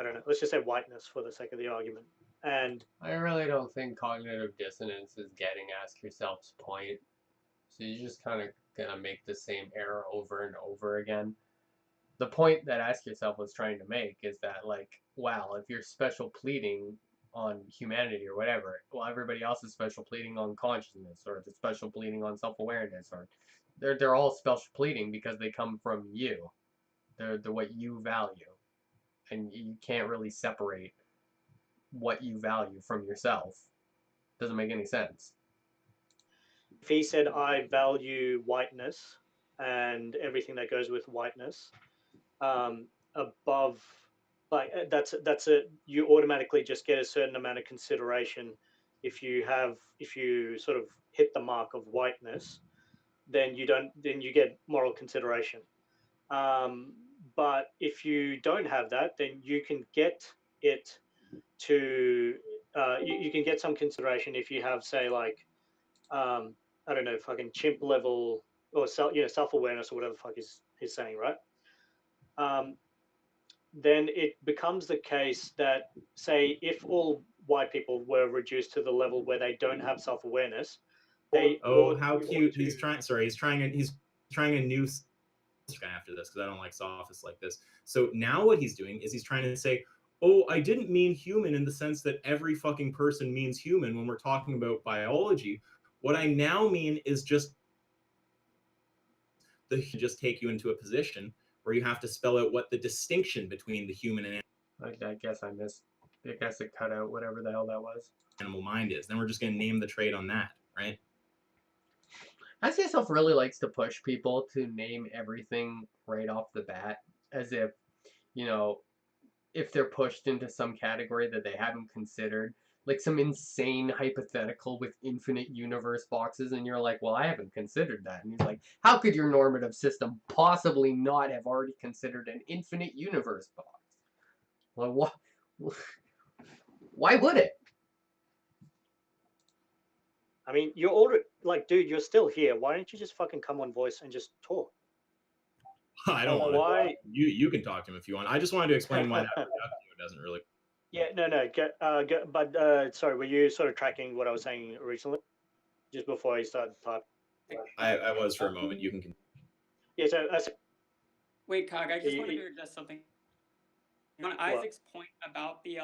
don't know, let's just say whiteness for the sake of the argument. And I really don't think cognitive dissonance is getting Ask Yourself's point. So you're just kind of gonna make the same error over and over again. The point that Ask Yourself was trying to make is that, like, wow, if you're special pleading on humanity or whatever, well, everybody else is special pleading on consciousness, or the special pleading on self-awareness, or they're all special pleading because they come from you. They're what you value, and you can't really separate what you value from yourself. Doesn't make any sense. if he said, I value whiteness and everything that goes with whiteness, above, like that's a, you automatically just get a certain amount of consideration if you sort of hit the mark of whiteness, then you get moral consideration. Um, but if you don't have that, then you can get it to you can get some consideration if you have, say, like I don't know, fucking chimp level or self awareness or whatever the fuck he's saying, right? Um, then it becomes the case that, say, if all white people were reduced to the level where they don't have self awareness, they Oh, ought how cute! to. He's trying. Sorry, he's trying a new guy after this because I don't like sophists like this. So now what he's doing is he's trying to say, oh, I didn't mean human in the sense that every fucking person means human when we're talking about biology. What I now mean is just just take you into a position where you have to spell out what the distinction between the human and I guess I missed. I guess it cut out whatever the hell that was. animal mind is. Then we're just going to name the trait on that, right? Ask Yourself really likes to push people to name everything right off the bat, as if, you know, if they're pushed into some category that they haven't considered, like some insane hypothetical with infinite universe boxes, and you're like, well, I haven't considered that. And he's like, how could your normative system possibly not have already considered an infinite universe box? Well, what? Why would it? I mean, you're already like, dude, you're still here. Why don't you just fucking come on voice and just talk? I don't want Why? You can talk to him if you want. I just wanted to explain why that reductio doesn't really. Yeah, no. But sorry, were you sort of tracking what I was saying recently, just before I started typing? I was for a moment. You can. Yeah. So Wait, Cog, I just wanted you- to address something. On Isaac's point about the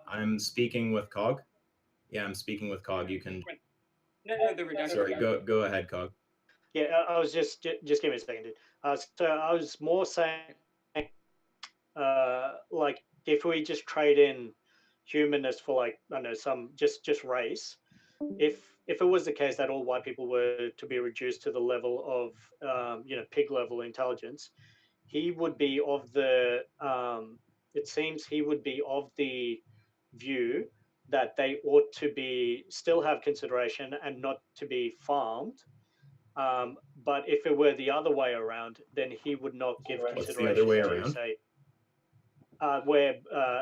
I'm speaking with Cog. Yeah, I'm speaking with Cog. You can. no, the reduction. Sorry, go ahead, Cog. yeah, I was just give me a second, dude. So I was more saying, like, if we just trade in humanness for, like, I don't know, some just race, if it was the case that all white people were to be reduced to the level of pig level intelligence, he would be of the it seems he would be of the view that they ought to be still have consideration and not to be farmed. But if it were the other way around, then he would not give What's the other way consideration to, around? say, where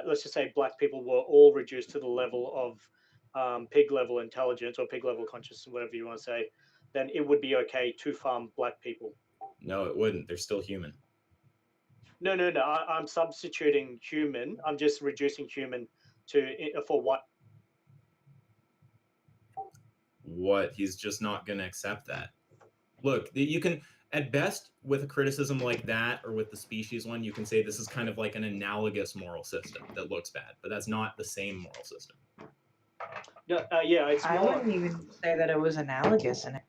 let's just say black people were all reduced to the level of pig level intelligence or pig level consciousness, whatever you want to say, then it would be okay to farm black people. No, it wouldn't. They're still human. No. I'm substituting human. I'm just reducing human to for what? What? He's just not going to accept that. Look, you can, at best, with a criticism like that, or with the species one, you can say this is kind of like an analogous moral system that looks bad, but that's not the same moral system. No, yeah, it's I more. wouldn't even say that it was analogous in it.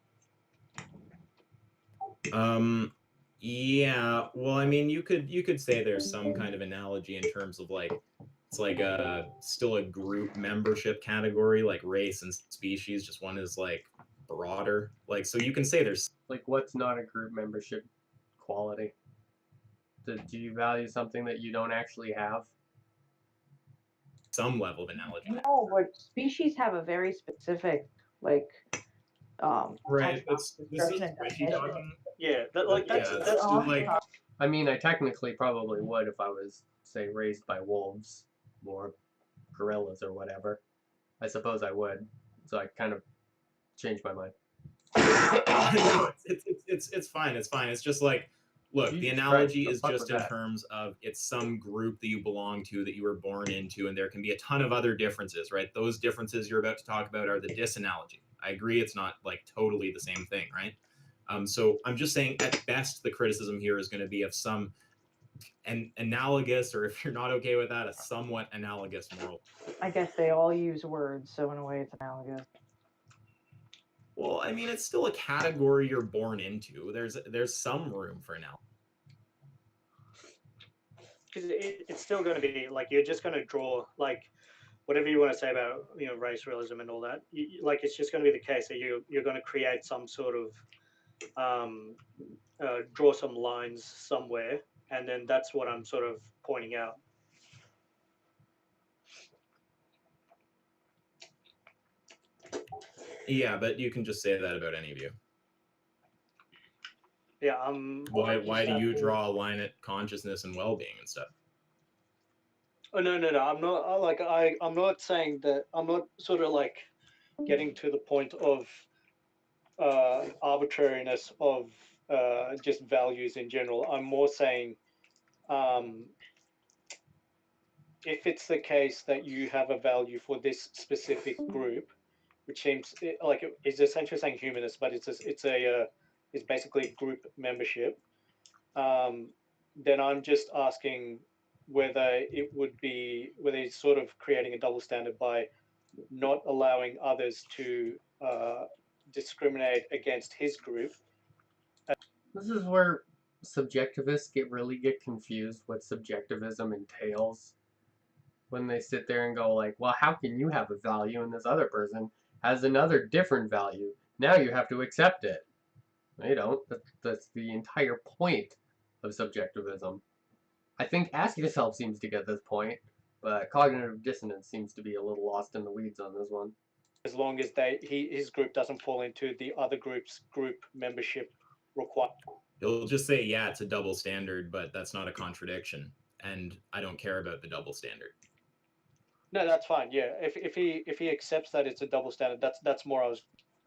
Yeah. Well, I mean, you could say there's some kind of analogy in terms of, like, it's like still a group membership category, like race and species. Just one is like broader. Like, so you can say there's Like, what's not a group membership quality? Do you value something that you don't actually have? some level of analogy. No, but species have a very specific, like, Right. taxonomic This is description and squishy definition. talking. Yeah, that's Yeah, that's all like I mean, I technically probably would if I was, say, raised by wolves or gorillas or whatever. I suppose I would. So I kind of changed my mind. No, it's fine. It's fine. It's just like, look, the Jesus analogy Christ, is the fuck just was in that? terms of it's some group that you belong to, that you were born into, and there can be a ton of other differences, right? Those differences you're about to talk about are the disanalogy. I agree, it's not like totally the same thing, right? So I'm just saying, at best, the criticism here is going to be of some analogous, or if you're not okay with that, a somewhat analogous moral. I guess they all use words, so in a way it's analogous. Well, I mean, it's still a category you're born into. There's some room for analogy. Because it's still going to be like you're just going to draw like whatever you want to say about race realism and all that. Like it's just going to be the case that you're going to create some sort of draw some lines somewhere, and then that's what I'm sort of pointing out. Yeah, but you can just say that about any of you. Yeah. Why do you draw a line at consciousness and well-being and stuff? Oh no. I'm not I'm not saying that. I'm not sort of like getting to the point of arbitrariness of just values in general. I'm more saying if it's the case that you have a value for this specific group, which seems like it's essentially saying humanist, but it's basically group membership. Then I'm just asking whether it's sort of creating a double standard by not allowing others to discriminate against his group. This is where subjectivists really get confused what subjectivism entails. When they sit there and go like, well, how can you have a value and this other person has another different value? Now you have to accept it. They don't. That's the entire point of subjectivism. I think Ask Yourself seems to get this point, but cognitive dissonance seems to be a little lost in the weeds on this one. As long as his group doesn't fall into the other group's group membership requirement. He'll just say, yeah, it's a double standard, but that's not a contradiction, and I don't care about the double standard. No, that's fine. Yeah, if he accepts that it's a double standard, that's more I was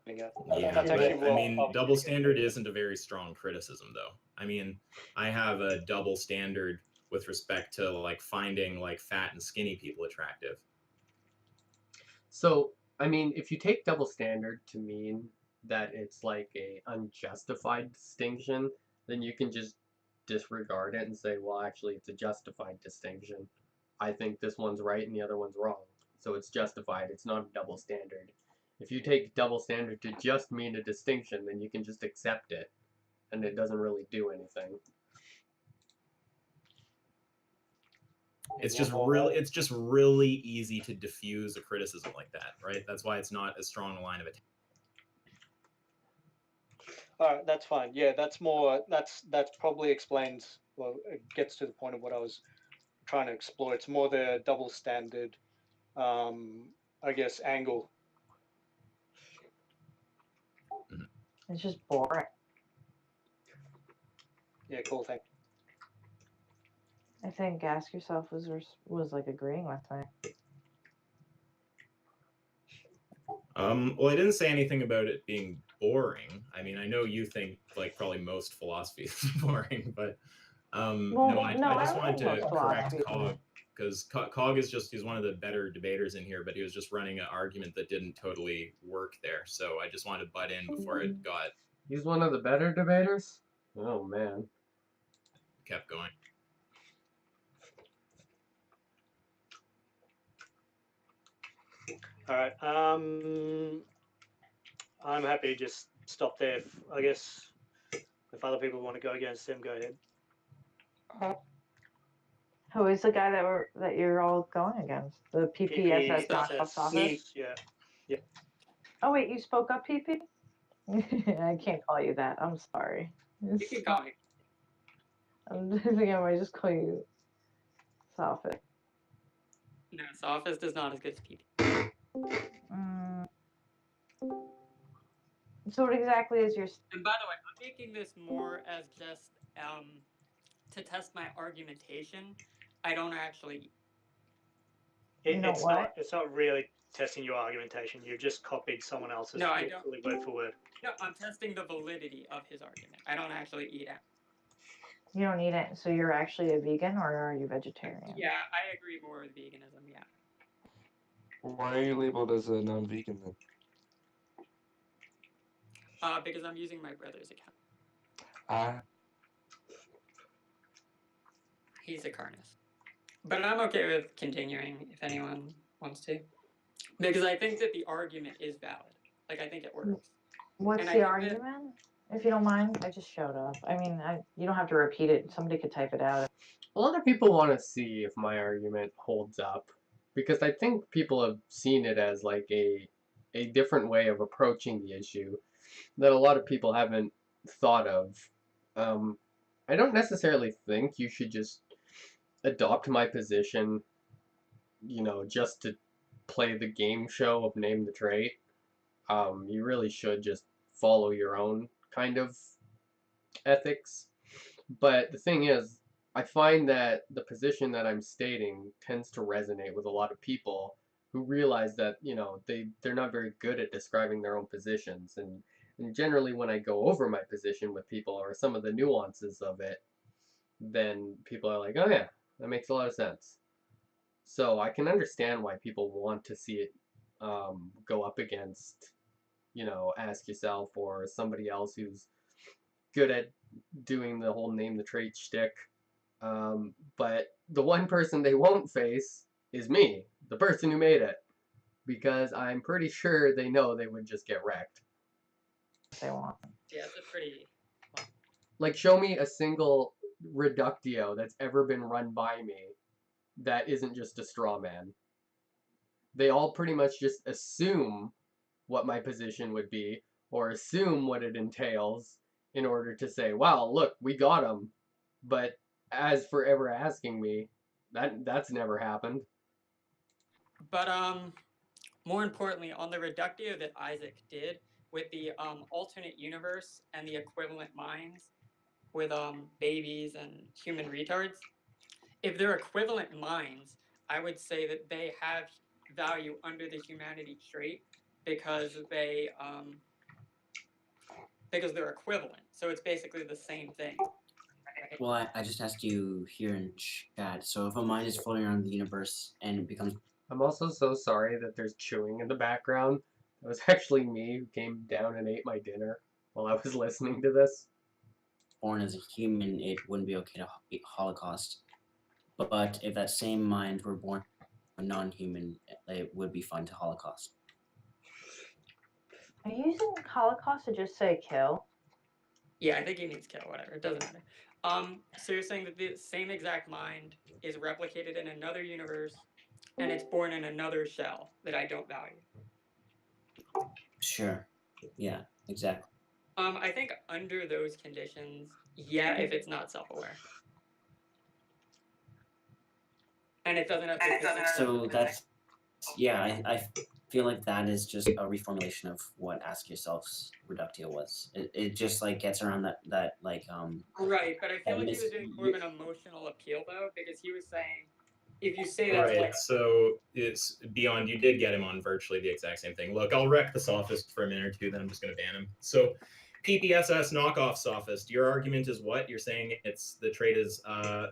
getting at. Yeah, That's but actually more I mean, I was double getting at. standard isn't a very strong criticism, though. I mean, I have a double standard with respect to like finding like fat and skinny people attractive. So, I mean, if you take double standard to mean that it's like a unjustified distinction, then you can just disregard it and say, well, actually, it's a justified distinction. I think this one's right and the other one's wrong. So it's justified. It's not a double standard. If you take double standard to just mean a distinction, then you can just accept it, and it doesn't really do anything. It's just really easy to diffuse a criticism like that, right? That's why it's not as strong a line of attack. All right, that's fine. Yeah, that's probably explains. Well, it gets to the point of what I was trying to explore. It's more the double standard, I guess, angle. It's just boring. Yeah, cool thing. I think Ask Yourself was like agreeing with me. Well, I didn't say anything about it being boring. I mean, I know you think like probably most philosophy is boring, but I just wanted to correct Cog, because Cog is he's one of the better debaters in here, but he was just running an argument that didn't totally work there. So I just wanted to butt in before it got. He's one of the better debaters? Oh, man. Kept going. All right. I'm happy to just stop there. I guess if other people want to go against him, go ahead. Who is the guy that you're all going against? The PPSS knockoff office? Yeah. Oh wait, you spoke up, PP? I can't call you that. I'm sorry. You can call me. I'm thinking I might just call you Sophist. No, Sophist is not as good as PP. So what exactly is your... And by the way, I'm making this more as just to test my argumentation. I don't actually... It's not really testing your argumentation. You've just copied someone else's No, I don't. literally word for word. No, I'm testing the validity of his argument. I don't actually eat it. You don't eat it, so you're actually a vegan, or are you vegetarian? Yeah, I agree more with veganism. Yeah. Why are you labeled as a non-vegan then? Because I'm using my brother's account. Ah, He's a carnist. But I'm okay with continuing if anyone wants to. Because I think that the argument is valid. Like, I think it works. What's And I the think argument? If you don't mind, I just showed up. I mean, you don't have to repeat it. Somebody could type it out. A lot of people want to see if my argument holds up, because I think people have seen it as like a different way of approaching the issue that a lot of people haven't thought of. I don't necessarily think you should just adopt my position, just to play the game show of name the trait. You really should just follow your own kind of ethics. But the thing is, I find that the position that I'm stating tends to resonate with a lot of people who realize that, they're not very good at describing their own positions. And generally, when I go over my position with people or some of the nuances of it, then people are like, oh, yeah, that makes a lot of sense. So I can understand why people want to see it go up against, Ask Yourself or somebody else who's good at doing the whole name the trait shtick. But the one person they won't face is me, the person who made it, because I'm pretty sure they know they would just get wrecked. If they want. Yeah, it's a pretty. Like, show me a single reductio that's ever been run by me that isn't just a straw man. They all pretty much just assume what my position would be, or assume what it entails in order to say, wow, look, we got him. But as for ever asking me, that's never happened. But more importantly, on the reductio that Isaac did with the alternate universe and the equivalent minds with babies and human retards, if they're equivalent minds, I would say that they have value under the humanity trait because they're equivalent. So it's basically the same thing. Right? Well, I just asked you here in chat. So if a mind is floating around the universe and it becomes I'm also so sorry that there's chewing in the background. It was actually me who came down and ate my dinner while I was listening to this. born as a human, it wouldn't be okay to Holocaust. But if that same mind were born a non-human, it would be fine to Holocaust. Are you using Holocaust to just say kill? Yeah, I think he means kill, whatever. It doesn't matter. So you're saying that the same exact mind is replicated in another universe and it's born in another shell that I don't value. Sure. Yeah, exactly. I think under those conditions, yeah, if it's not self-aware. And it doesn't have to. So that's, yeah, I feel like that is just a reformulation of what Ask Yourself's Reductio was. It just like gets around that like Right, but I feel like he was doing more of an emotional appeal though, because he was saying, if you say that's Right, like so it's Beyond, you did get him on virtually the exact same thing. Look, I'll wreck the sophist for a minute or two, then I'm just going to ban him. So PPSS knockoff sophist, your argument is what? You're saying the trait is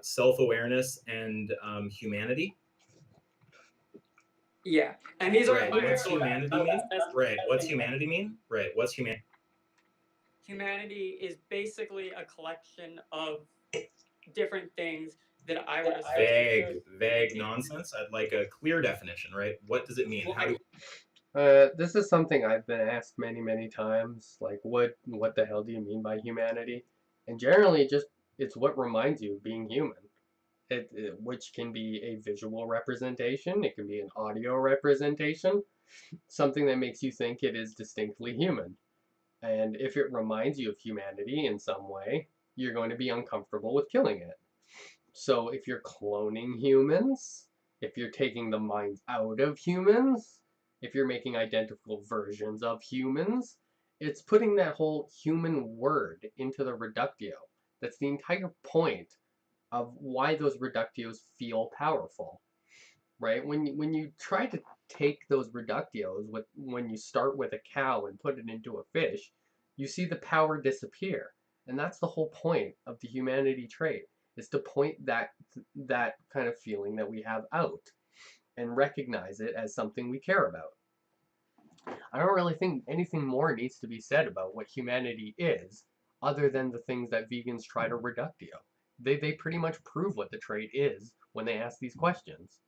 self-awareness and humanity? yeah, and these Right, are what's humanity mean? Right, what's humanity mean? Right, what's humanity? Humanity is basically a collection of different things that I would Vague nonsense. I'd like a clear definition, right? What does it mean? How do This is something I've been asked many, many times. Like, what the hell do you mean by humanity? And generally, just it's what reminds you of being human. Which can be a visual representation, it can be an audio representation, something that makes you think it is distinctly human. And if it reminds you of humanity in some way, you're going to be uncomfortable with killing it. So if you're cloning humans, if you're taking the minds out of humans, if you're making identical versions of humans, it's putting that whole human word into the reductio. That's the entire point of why those reductios feel powerful, right? When you try to take those reductios when you start with a cow and put it into a fish, you see the power disappear. And that's the whole point of the humanity trait, is to point that kind of feeling that we have out and recognize it as something we care about. I don't really think anything more needs to be said about what humanity is, other than the things that vegans try to reductio. They pretty much prove what the trait is when they ask these questions.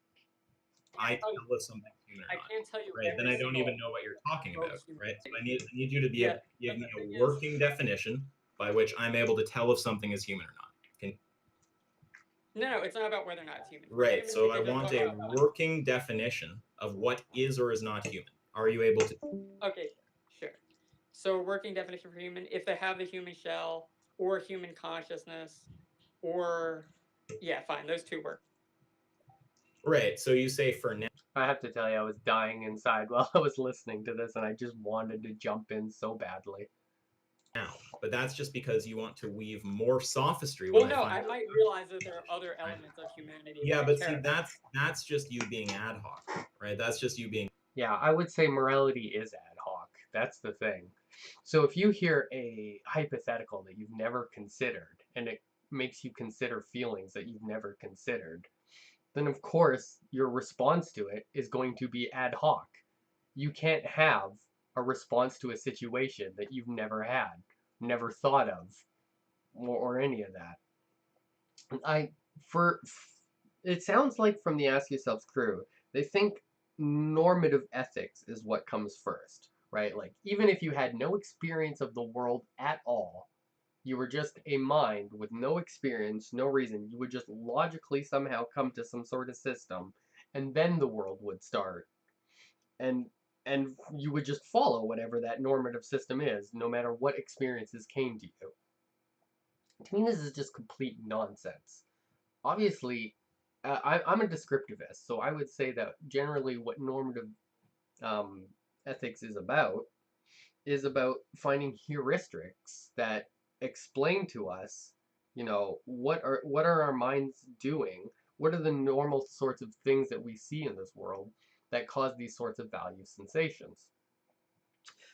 I tell if something's human or I not, can't tell you. right? Then I don't even know what you're talking about, right? So I need you to give me a working definition by which I'm able to tell if something is human or not. No, it's not about whether or not it's human. Right. Human, So they I just want talk a about- working definition of what is or is not human. Are you able to? Okay, sure. So, a working definition for human: if they have the human shell or human consciousness, or fine, those two work. Right. So you say for now. I have to tell you, I was dying inside while I was listening to this, and I just wanted to jump in so badly. But that's just because you want to weave more sophistry. Well, no, I might realize that there are other elements of humanity. Yeah, that I but care see, about. that's just you being ad hoc, right? That's just you being. Yeah, I would say morality is ad hoc. That's the thing. So if you hear a hypothetical that you've never considered, and it makes you consider feelings that you've never considered, then of course your response to it is going to be ad hoc. You can't have a response to a situation that you've never had, never thought of, or any of that. It sounds like from the Ask Yourselves crew, they think normative ethics is what comes first, right? Like, even if you had no experience of the world at all, you were just a mind with no experience, no reason, you would just logically somehow come to some sort of system, and then the world would start. And and you would just follow whatever that normative system is, no matter what experiences came to you. To me, this is just complete nonsense. Obviously, I'm a descriptivist, so I would say that generally what normative um, ethics is about finding heuristics that explain to us, what are our minds doing? What are the normal sorts of things that we see in this world that cause these sorts of value sensations?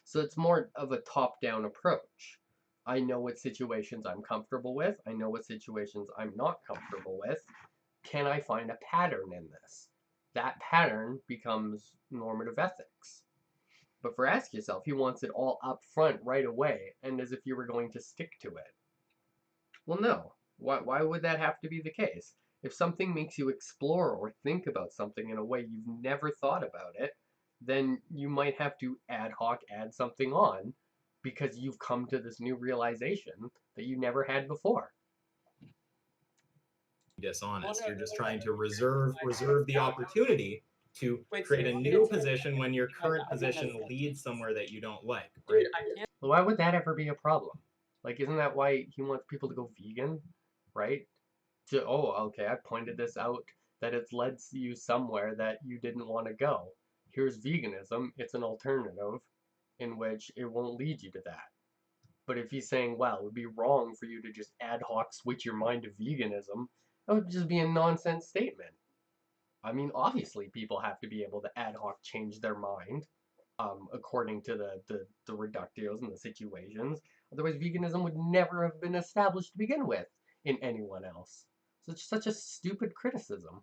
So it's more of a top-down approach. I know what situations I'm comfortable with. I know what situations I'm not comfortable with. Can I find a pattern in this? That pattern becomes normative ethics. But for Ask Yourself, he wants it all up front right away, and as if you were going to stick to it. Well, no. Why would that have to be the case? If something makes you explore or think about something in a way you've never thought about it, then you might have to ad hoc add something on because you've come to this new realization that you never had before. Dishonest. You're just trying to reserve the opportunity to create a new position when your current position leads somewhere that you don't like. Right? Well, why would that ever be a problem? Like, isn't that why he wants people to go vegan, right? Okay, I pointed this out, that it's led you somewhere that you didn't want to go. Here's veganism. It's an alternative in which it won't lead you to that. But if he's saying, well, it would be wrong for you to just ad hoc switch your mind to veganism, that would just be a nonsense statement. I mean, obviously people have to be able to ad hoc change their mind according to the reductios and the situations. Otherwise, veganism would never have been established to begin with in anyone else. So it's such a stupid criticism.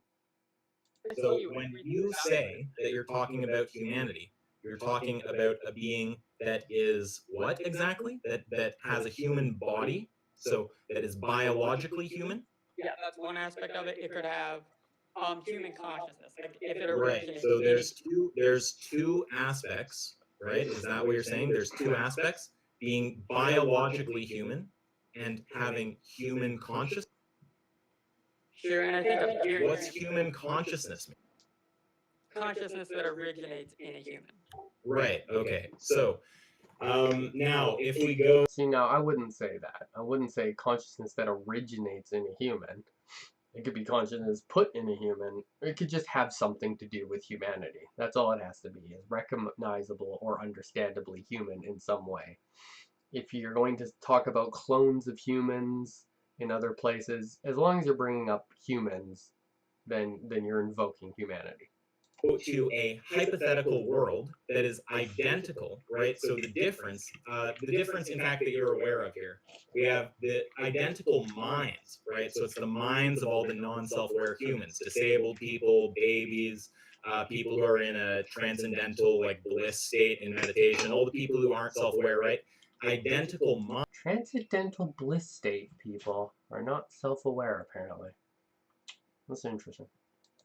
So when you say that you're talking about humanity, you're talking about a being that is what exactly? That has a human body, so that is biologically human? Yeah, that's one aspect of it. It could have human consciousness. Like if it Right. originates. So there's two aspects, right? Is that what you're saying? There's two aspects: being biologically human and having human consciousness. Sure, and I think What's human consciousness mean? Consciousness that originates in a human. Right. Okay. So now if we go. See, now I wouldn't say that. I wouldn't say consciousness that originates in a human. It could be consciousness put in a human. It could just have something to do with humanity. That's all it has to be, is recognizable or understandably human in some way. If you're going to talk about clones of humans in other places, as long as you're bringing up humans, then you're invoking humanity. to a hypothetical world that is identical, right? So the difference, in fact, that you're aware of here, we have the identical minds, right? So it's the minds of all the non-self-aware humans, disabled people, babies, people who are in a transcendental, like, bliss state in meditation, all the people who aren't self-aware, right? Identical minds. Transcendental bliss state people are not self-aware, apparently. That's interesting.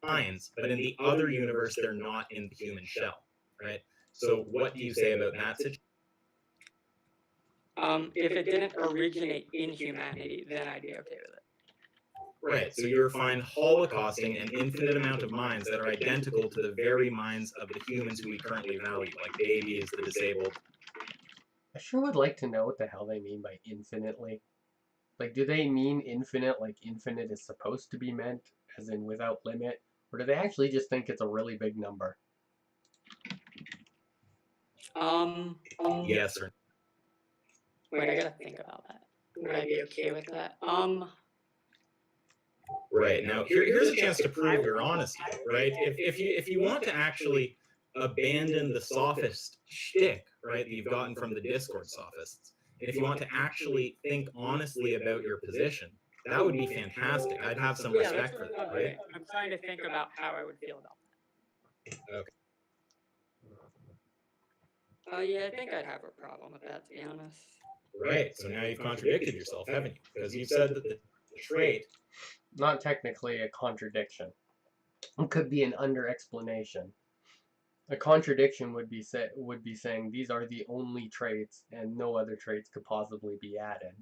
But in the other universe, they're not in the human shell, right? So what do you say about that situation? If it didn't originate in humanity, then I'd be okay with it. Right, so you're fine holocausting an infinite amount of minds that are identical to the very minds of the humans who we currently value, like babies, the disabled. I sure would like to know what the hell they mean by infinitely. Like, do they mean infinite like infinite is supposed to be meant, as in without limit? Or do they actually just think it's a really big number? Yes or Wait, I gotta think about that. Would I be okay with that? Right, now here's a chance to prove your honesty, right? If you want to actually abandon the sophist shtick, right, that you've gotten from the Discord sophists, and if you want to actually think honestly about your position, that would be fantastic. I'd have some respect for that, right? I'm trying to think about how I would feel about Okay. that. Yeah, I think I'd have a problem with that, to be honest. Right, so now you've contradicted yourself, haven't you? Because you've said that the trait. Not technically a contradiction. It could be an under-explanation. A contradiction would be saying these are the only traits and no other traits could possibly be added.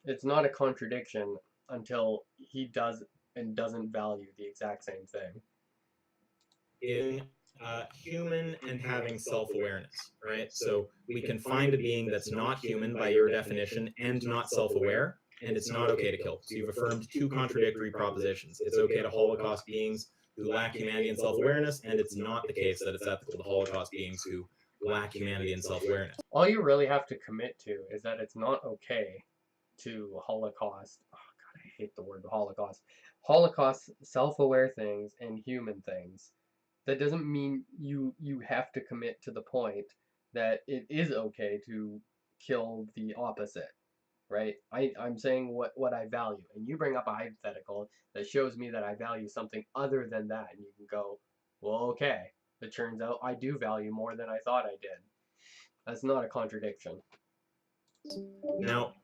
It's not a contradiction until he does and doesn't value the exact same thing. In human and having self-awareness, right? So we can find a being that's not human by your definition and not self-aware, and it's not okay to kill. So you've affirmed two contradictory propositions. It's okay to holocaust beings who lack humanity and self-awareness, and it's not the case that it's ethical to holocaust beings who lack humanity and self-awareness. All you really have to commit to is that it's not okay to holocaust. Oh God, I hate the word holocaust. Holocaust self-aware things and human things. That doesn't mean you have to commit to the point that it is okay to kill the opposite, right? I'm saying what I value, and you bring up a hypothetical that shows me that I value something other than that, and you can go, well, okay, it turns out I do value more than I thought I did. That's not a contradiction. Now,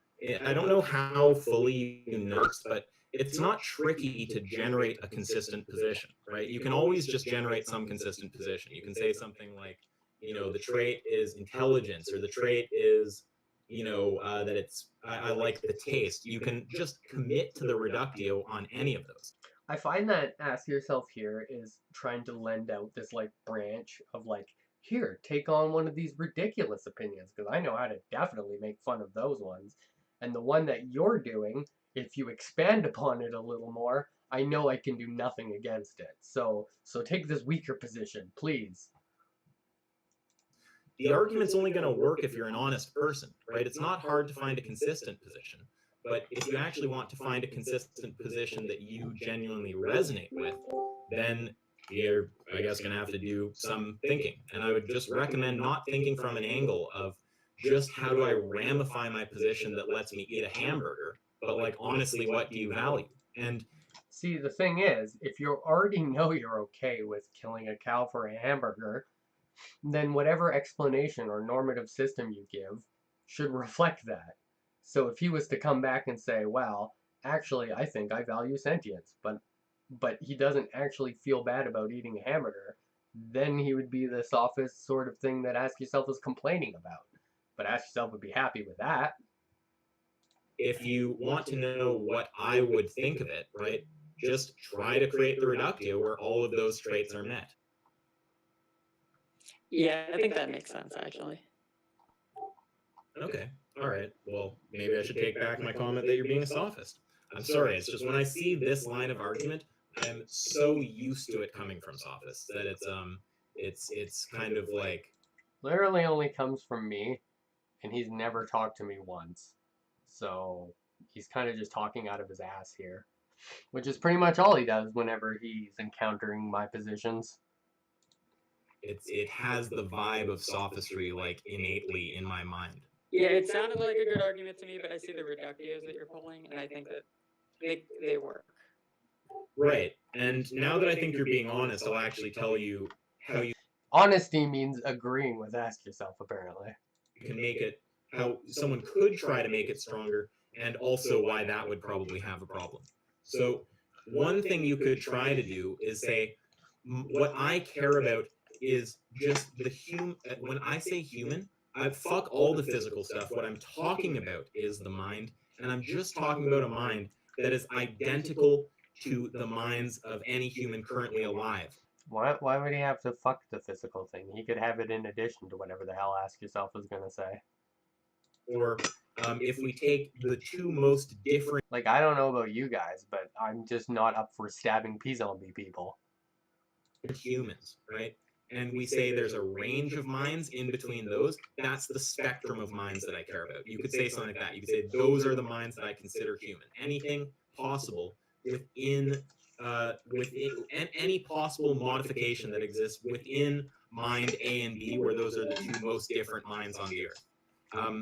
I don't know how fully you know this, but it's not tricky to generate a consistent position, right? You can always just generate some consistent position. You can say something like, the trait is intelligence, or the trait is, that it's, I like the taste. You can just commit to the reductio on any of those. I find that ask yourself here is trying to lend out this like branch of like, here, take on one of these ridiculous opinions, because I know how to definitely make fun of those ones. And the one that you're doing, if you expand upon it a little more, I know I can do nothing against it. So take this weaker position, please. The argument's only going to work if you're an honest person, right? It's not hard to find a consistent position. But if you actually want to find a consistent position that you genuinely resonate with, then you're, I guess, going to have to do some thinking. And I would just recommend not thinking from an angle of just how do I ramify my position that lets me eat a hamburger, but like, honestly, what do you value? And see, the thing is, if you already know you're okay with killing a cow for a hamburger, then whatever explanation or normative system you give should reflect that. So if he was to come back and say, well, actually, I think I value sentience, but he doesn't actually feel bad about eating a hamburger, then he would be the sophist sort of thing that Ask Yourself is complaining about. But Ask Yourself would be happy with that. If you want to know what I would think of it, right, just try to create the reductio where all of those traits are met. Yeah, I think that makes sense, actually. Okay. All right. Well, maybe I should take back my comment that you're being a sophist. I'm sorry. It's just when I see this line of argument, I'm so used to it coming from sophists that it's kind of like literally only comes from me, and he's never talked to me once. So he's kind of just talking out of his ass here, which is pretty much all he does whenever he's encountering my positions. it has the vibe of sophistry like innately in my mind. Yeah, it sounded like a good argument to me, but I see the reductios that you're pulling, and I think that they work. Right. And now that I think you're being honest, I'll actually tell you how you Honesty means agreeing with Ask Yourself, apparently. can make it, how someone could try to make it stronger, and also why that would probably have a problem. So one thing you could try to do is say, what I care about is just the human. When I say human, I fuck all the physical stuff. What I'm talking about is the mind, and I'm just talking about a mind that is identical to the minds of any human currently alive. Why would he have to fuck the physical thing? He could have it in addition to whatever the hell Ask Yourself is going to say. Or if we take the two most different, Like, I don't know about you guys, but I'm just not up for stabbing P-zombie people. humans, right? And we say there's a range of minds in between those. That's the spectrum of minds that I care about. You could say something like that. You could say those are the minds that I consider human. Anything possible within any possible modification that exists within mind A and B, where those are the two most different minds on the earth.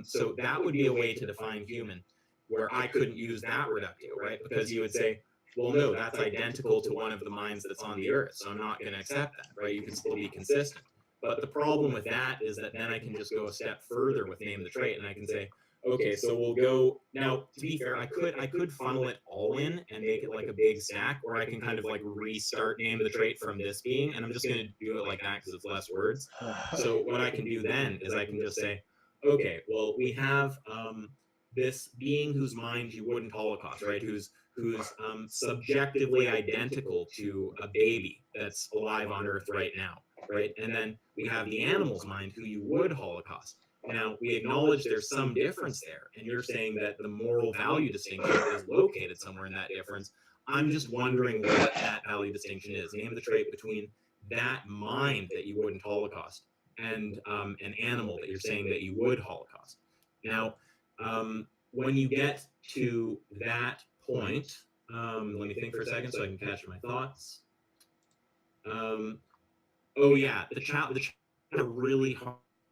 So that would be a way to define human, where I couldn't use that reductio, right? Because you would say, well, no, that's identical to one of the minds that's on the earth, so I'm not going to accept that, right? You can still be consistent. But the problem with that is that then I can just go a step further with name the trait, and I can say, okay, so we'll go now. To be fair, I could funnel it all in and make it like a big stack, or I can kind of like restart name the trait from this being, and I'm just going to do it like that because it's less words. So what I can do then is I can just say, okay, well, we have this being whose mind you wouldn't holocaust, right? Who's subjectively identical to a baby that's alive on Earth right now, right? And then we have the animal's mind who you would holocaust. Now, we acknowledge there's some difference there, and you're saying that the moral value distinction is located somewhere in that difference. I'm just wondering what that value distinction is. Name the trait between that mind that you wouldn't holocaust and an animal that you're saying that you would holocaust. Now, when you get to that point, let me think for a second so I can catch my thoughts. Oh yeah, the child had a really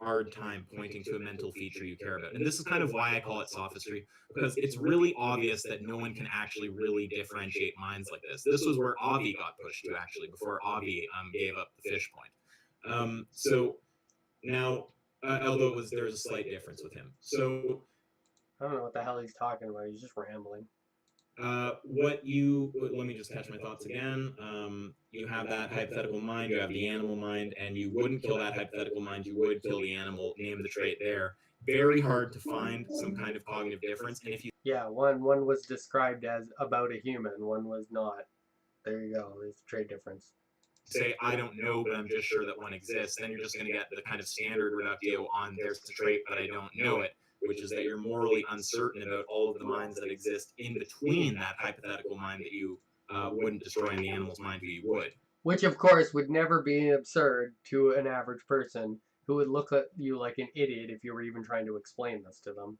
hard time pointing to a mental feature you care about, and this is kind of why I call it sophistry, because it's really obvious that no one can actually really differentiate minds like this. This was where Avi got pushed to, actually, before Avi gave up the fish point. So now, although there was a slight difference with him. So I don't know what the hell he's talking about. He's just rambling. Let me just catch my thoughts again. You have that hypothetical mind, you have the animal mind, and you wouldn't kill that hypothetical mind, you would kill the animal, name the trait there. Very hard to find some kind of cognitive difference. And if you Yeah, one was described as about a human, one was not. There you go. There's the trait difference. say, I don't know, but I'm just sure that one exists, then you're just going to get the kind of standard reductio on there's the trait, but I don't know it, which is that you're morally uncertain about all of the minds that exist in between that hypothetical mind that you wouldn't destroy in the animal's mind who you would. Which, of course, would never be absurd to an average person who would look at you like an idiot if you were even trying to explain this to them.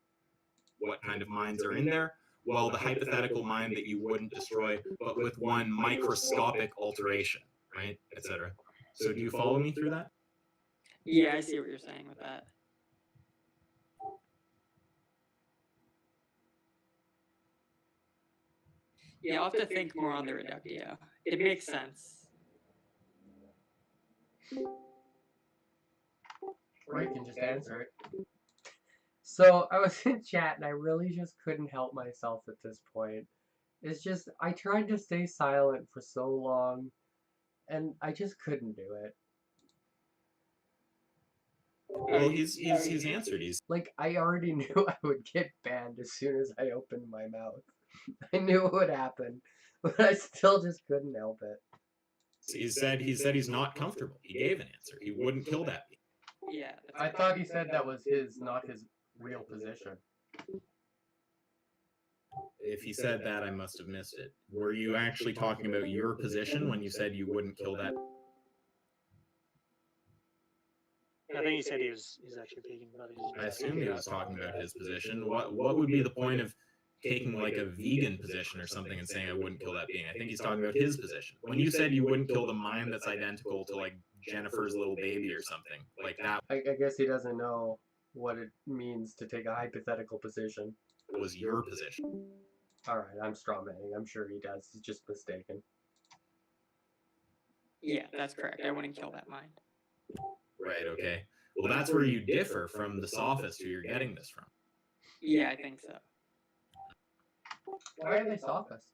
What kind of minds are in there? Well, the hypothetical mind that you wouldn't destroy, but with one microscopic alteration, right, etc. So do you follow me through that? Yeah, I see what you're saying with that. Yeah, I'll have to think more on the reductio. It makes sense. Or you can just answer it. So I was in chat and I really just couldn't help myself at this point. It's just, I tried to stay silent for so long and I just couldn't do it. Well, he's answered. He's Like, I already knew I would get banned as soon as I opened my mouth. I knew it would happen, but I still just couldn't help it. he said he's not comfortable. He gave an answer. He wouldn't kill that being. Yeah. I thought he said that was his, not his real position. If he said that, I must have missed it. Were you actually talking about your position when you said you wouldn't kill that? I think he said he's actually speaking about his. I assume he was talking about his position. What would be the point of taking like a vegan position or something and saying I wouldn't kill that being. I think he's talking about his position. When you said you wouldn't kill the mind that's identical to like Jennifer's little baby or something, like that I guess he doesn't know what it means to take a hypothetical position. was your position. Alright, I'm strawmanning. I'm sure he does. He's just mistaken. Yeah, that's correct. I wouldn't kill that mind. Right, okay. Well, that's where you differ from the sophist who you're getting this from. Yeah, I think so. Why are they sophists?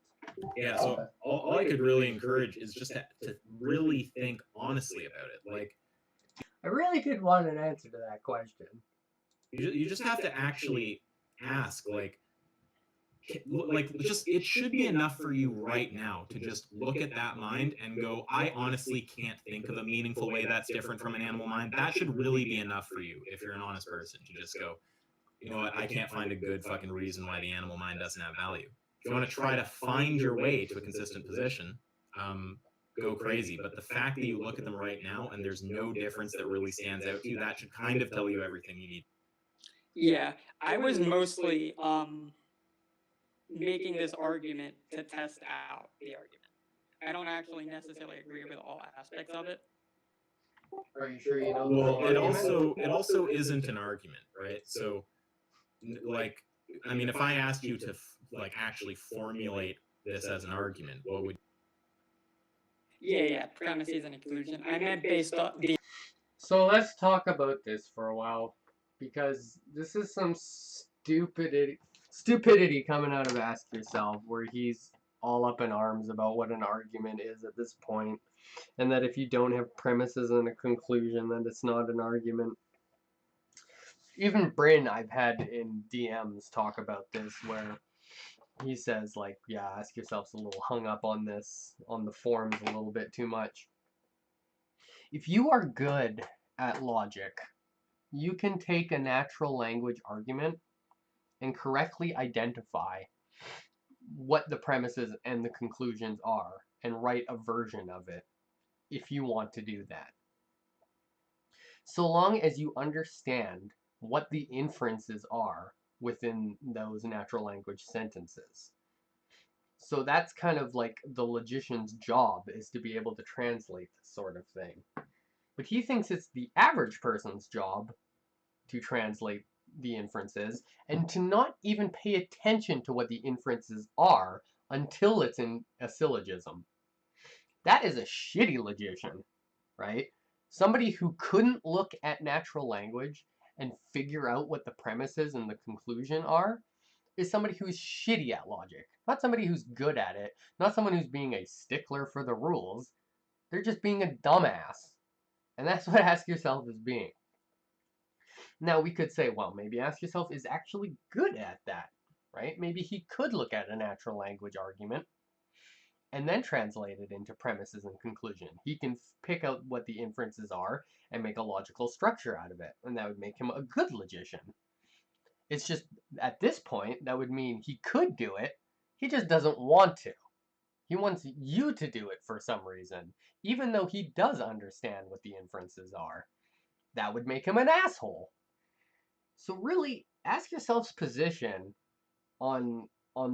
Yeah, so all I could really encourage is just to really think honestly about it. Like, I really did want an answer to that question. you just have to actually ask, like, just it should be enough for you right now to just look at that mind and go, I honestly can't think of a meaningful way that's different from an animal mind. That should really be enough for you if you're an honest person to just go, you know what, I can't find a good fucking reason why the animal mind doesn't have value. If you want to try to find your way to a consistent position, go crazy. But the fact that you look at them right now and there's no difference that really stands out to you, that should kind of tell you everything you need. Yeah, I was mostly making this argument to test out the argument. I don't actually necessarily agree with all aspects of it. Are you sure you know the Well, whole it argument? also isn't an argument, right? So, like, I mean, if I asked you to like actually formulate this as an argument, what would? Yeah, premises and inclusion. I meant based on the. So let's talk about this for a while, because this is some stupidity coming out of Ask Yourself, where he's all up in arms about what an argument is at this point, and that if you don't have premises and a conclusion, then it's not an argument. Even Bryn, I've had in DMs talk about this, where he says, like, yeah, Ask Yourself's a little hung up on this, on the forms a little bit too much. If you are good at logic, you can take a natural language argument and correctly identify what the premises and the conclusions are and write a version of it if you want to do that. So long as you understand what the inferences are within those natural language sentences. So that's kind of like the logician's job, is to be able to translate this sort of thing. But he thinks it's the average person's job to translate the inferences and to not even pay attention to what the inferences are until it's in a syllogism. That is a shitty logician, right? Somebody who couldn't look at natural language and figure out what the premises and the conclusion are is somebody who's shitty at logic. Not somebody who's good at it, not someone who's being a stickler for the rules. They're just being a dumbass. And that's what Ask Yourself is being. Now we could say, well, maybe Ask Yourself is actually good at that, right? Maybe he could look at a natural language argument and then translate it into premises and conclusion. He can pick out what the inferences are and make a logical structure out of it, and that would make him a good logician. It's just, at this point, that would mean he could do it, he just doesn't want to. He wants you to do it for some reason, even though he does understand what the inferences are. That would make him an asshole. So really, Ask Yourself's position on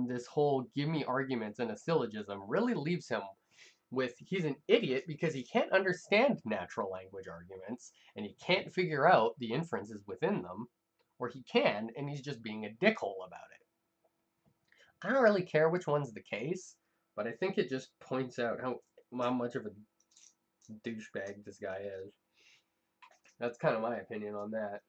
this whole give me arguments and a syllogism really leaves him with, he's an idiot because he can't understand natural language arguments and he can't figure out the inferences within them, or he can and he's just being a dickhole about it. I don't really care which one's the case, but I think it just points out how much of a douchebag this guy is. That's kind of my opinion on that.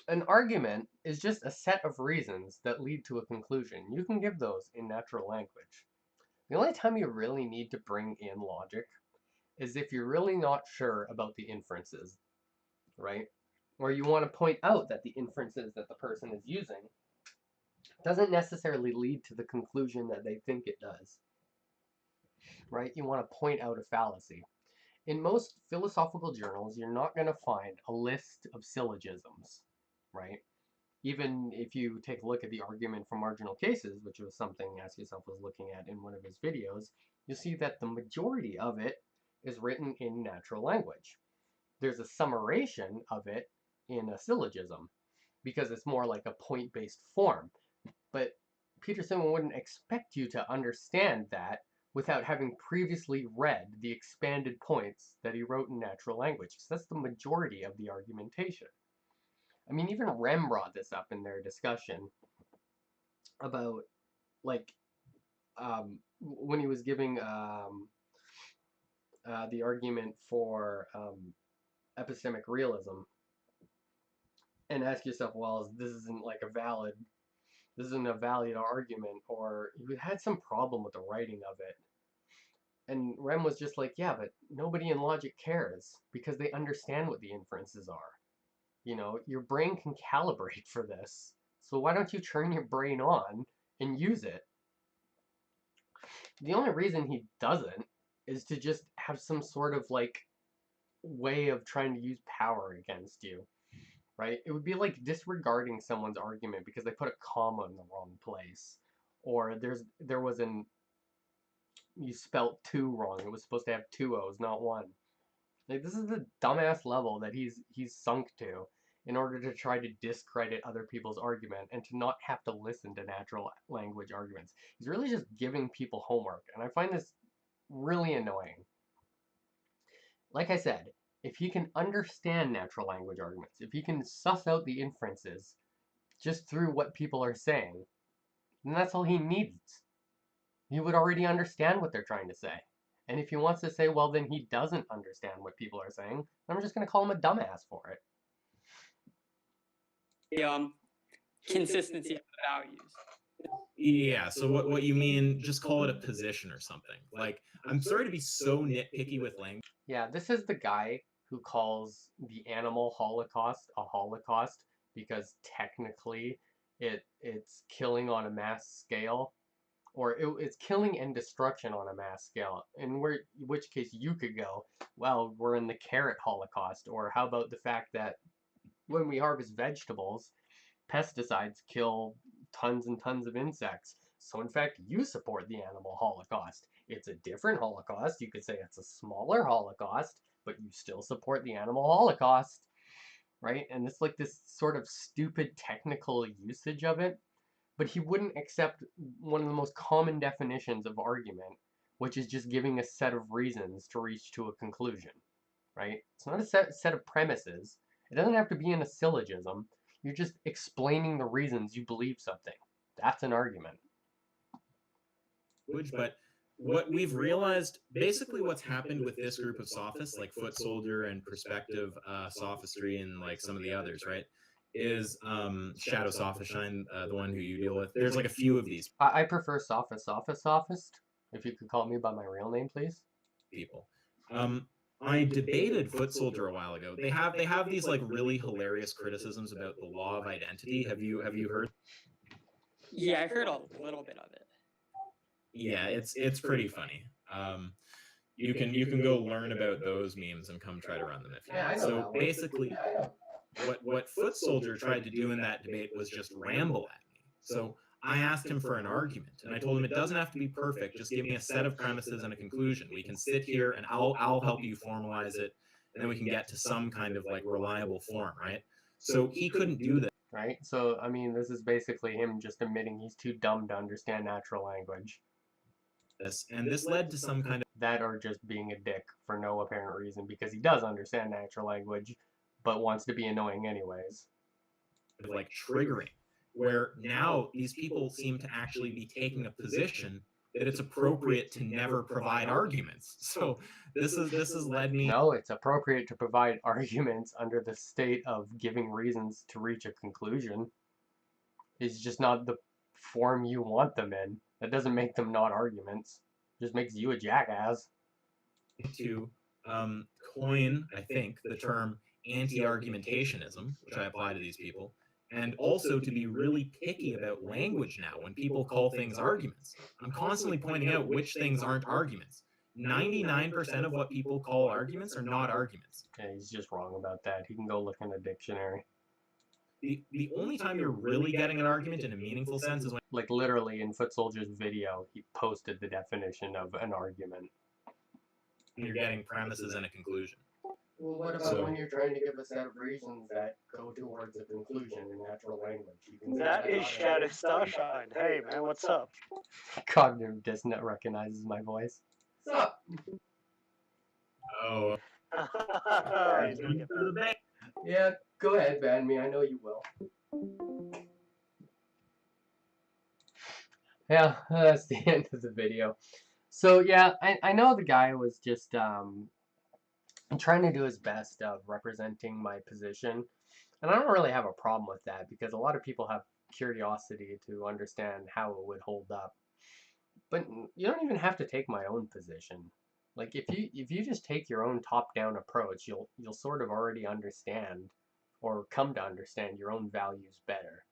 An argument is just a set of reasons that lead to a conclusion. You can give those in natural language. The only time you really need to bring in logic is if you're really not sure about the inferences, right? Or you want to point out that the inferences that the person is using doesn't necessarily lead to the conclusion that they think it does, right? You want to point out a fallacy. In most philosophical journals, you're not going to find a list of syllogisms, right? Even if you take a look at the argument for marginal cases, which was something Ask Yourself was looking at in one of his videos, you'll see that the majority of it is written in natural language. There's a summarization of it in a syllogism, because it's more like a point-based form. But Peterson wouldn't expect you to understand that without having previously read the expanded points that he wrote in natural language, because that's the majority of the argumentation. I mean, even Rem brought this up in their discussion about, like, when he was giving the argument for epistemic realism, and ask yourself, well, this isn't a valid argument, or you had some problem with the writing of it. And Rem was just like, yeah, but nobody in logic cares because they understand what the inferences are. You know, your brain can calibrate for this. So why don't you turn your brain on and use it? The only reason he doesn't is to just have some sort of like way of trying to use power against you, right? It would be like disregarding someone's argument because they put a comma in the wrong place, or you spelt two wrong. It was supposed to have two O's, not one. Like, this is the dumbass level that he's sunk to in order to try to discredit other people's argument and to not have to listen to natural language arguments. He's really just giving people homework, and I find this really annoying. Like I said, if he can understand natural language arguments, if he can suss out the inferences just through what people are saying, then that's all he needs. He would already understand what they're trying to say. And if he wants to say, well, then he doesn't understand what people are saying, I'm just going to call him a dumbass for it. The consistency of the values. Yeah, so what you mean, just call it a position or something. Like, I'm sorry to be so nitpicky with language. Yeah, this is the guy who calls the animal holocaust a holocaust because technically it's killing on a mass scale, or it's killing and destruction on a mass scale. In which case you could go, well, we're in the carrot holocaust, or how about the fact that when we harvest vegetables, pesticides kill tons and tons of insects. So in fact, you support the animal holocaust. It's a different holocaust. You could say it's a smaller holocaust, but you still support the animal holocaust, right? And it's like this sort of stupid technical usage of it. But he wouldn't accept one of the most common definitions of argument, which is just giving a set of reasons to reach to a conclusion, right? It's not a set of premises. It doesn't have to be in a syllogism. You're just explaining the reasons you believe something. That's an argument. But what we've realized, basically what's happened with this group of sophists, like Foot Soldier and Perspective Sophistry and like some of the others, right, is Shadow Sophist Shine, the one who you deal with. There's like a few of these I prefer Sophist. If you could call me by my real name, please. people. I debated Foot Soldier a while ago. They have these like really hilarious criticisms about the law of identity. Have you heard? Yeah, I've heard a little bit of it. Yeah, it's pretty funny. You can go learn about those memes and come try to run them if you want. So basically, what Foot Soldier tried to do in that debate was just ramble at me. So I asked him for an argument, and I told him it doesn't have to be perfect. Just give me a set of premises and a conclusion. We can sit here, and I'll help you formalize it, and then we can get to some kind of like reliable form, right? So he couldn't do that. Right? So, I mean, this is basically him just admitting he's too dumb to understand natural language. And this led to some kind of that, or just being a dick for no apparent reason because he does understand natural language, but wants to be annoying anyways. Like triggering, where now these people seem to actually be taking a position that it's appropriate to never provide arguments. So this has led me. No, it's appropriate to provide arguments under the state of giving reasons to reach a conclusion. It's just not the form you want them in. That doesn't make them not arguments. It just makes you a jackass. To coin, I think, the term anti-argumentationism, which I apply to these people, and also to be really picky about language now when people call things arguments. I'm constantly pointing out which things aren't arguments. 99% of what people call arguments are not arguments. Yeah, he's just wrong about that. He can go look in a dictionary. The only time you're really getting an argument in a meaningful sense is when, like, literally in Foot Soldier's video, he posted the definition of an argument. you're getting premises and a conclusion. Well, what about So- when you're trying to give a set of reasons that go towards a conclusion in natural language? You can say That is about Shadow Starshine. Hey man, what's up? Cog Diss recognizes my voice. What's up? Oh, He's gonna get that. Yeah, go ahead, ban me. I know you will. Yeah, that's the end of the video. So yeah, I know the guy was just trying to do his best of representing my position, and I don't really have a problem with that because a lot of people have curiosity to understand how it would hold up. But you don't even have to take my own position. Like if you just take your own top-down approach, you'll sort of already understand or come to understand your own values better.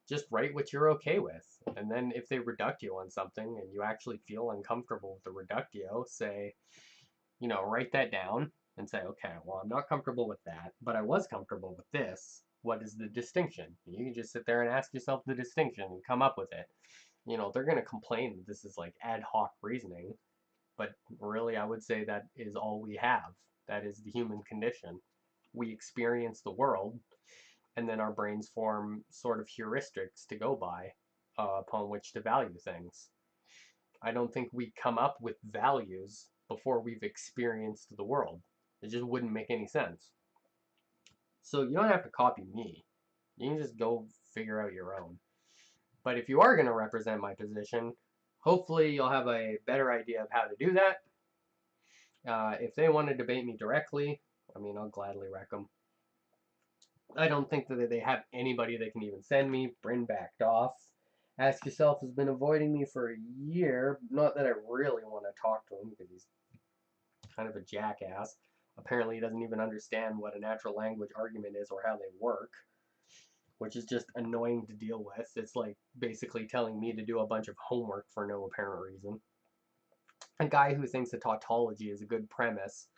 Just write what you're okay with. And then if they reductio on something and you actually feel uncomfortable with the reductio, say, you know, write that down and say, okay, well, I'm not comfortable with that, but I was comfortable with this. What is the distinction? You can just sit there and ask yourself the distinction and come up with it. You know, they're going to complain that this is like ad hoc reasoning, but really I would say that is all we have. That is the human condition. We experience the world, and then our brains form sort of heuristics to go by upon which to value things. I don't think we come up with values before we've experienced the world. It just wouldn't make any sense. So you don't have to copy me. You can just go figure out your own. But if you are going to represent my position, hopefully you'll have a better idea of how to do that. If they want to debate me directly, I mean, I'll gladly wreck them. I don't think that they have anybody they can even send me. Bryn backed off. Ask Yourself has been avoiding me for a year. Not that I really want to talk to him because he's kind of a jackass. Apparently he doesn't even understand what a natural language argument is or how they work, which is just annoying to deal with. It's like basically telling me to do a bunch of homework for no apparent reason. A guy who thinks a tautology is a good premise.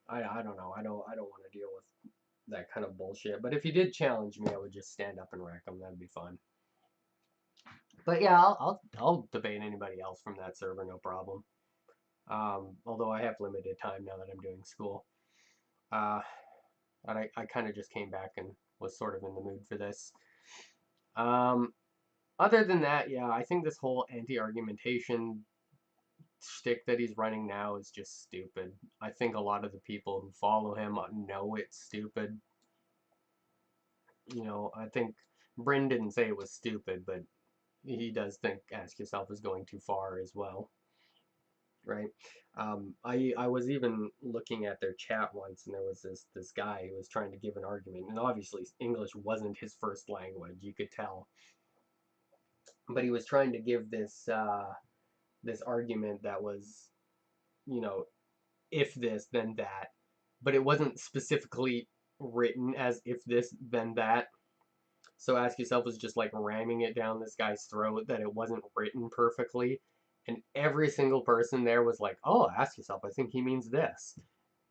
I don't know. I don't want to deal with that kind of bullshit. But if he did challenge me, I would just stand up and wreck him. That'd be fun. But yeah, I'll debate anybody else from that server, no problem. Although I have limited time now that I'm doing school. And I kind of just came back and was sort of in the mood for this. Other than that, yeah, I think this whole anti-argumentation shtick that he's running now is just stupid. I think a lot of the people who follow him know it's stupid. You know, I think Bryn didn't say it was stupid, but he does think Ask Yourself is going too far as well. Right? I was even looking at their chat once, and there was this guy who was trying to give an argument, and obviously English wasn't his first language, you could tell. But he was trying to give this this argument that was, you know, if this then that, but it wasn't specifically written as if this then that. So Ask Yourself was just like ramming it down this guy's throat that it wasn't written perfectly. And every single person there was like, oh, Ask Yourself, I think he means this.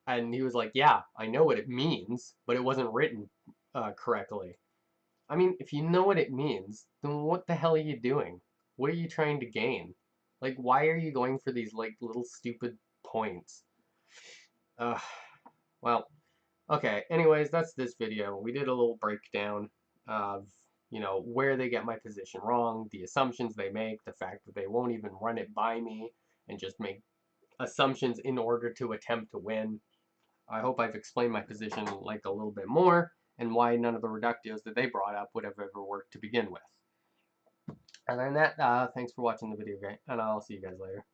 And he was like, yeah, I know what it means, but it wasn't written correctly. I mean, if you know what it means, then what the hell are you doing? What are you trying to gain? Like, why are you going for these, like, little stupid points? Well, okay, anyways, that's this video. We did a little breakdown of, you know, where they get my position wrong, the assumptions they make, the fact that they won't even run it by me and just make assumptions in order to attempt to win. I hope I've explained my position like a little bit more and why none of the reductios that they brought up would have ever worked to begin with. Other than that, thanks for watching the video, guys, and I'll see you guys later.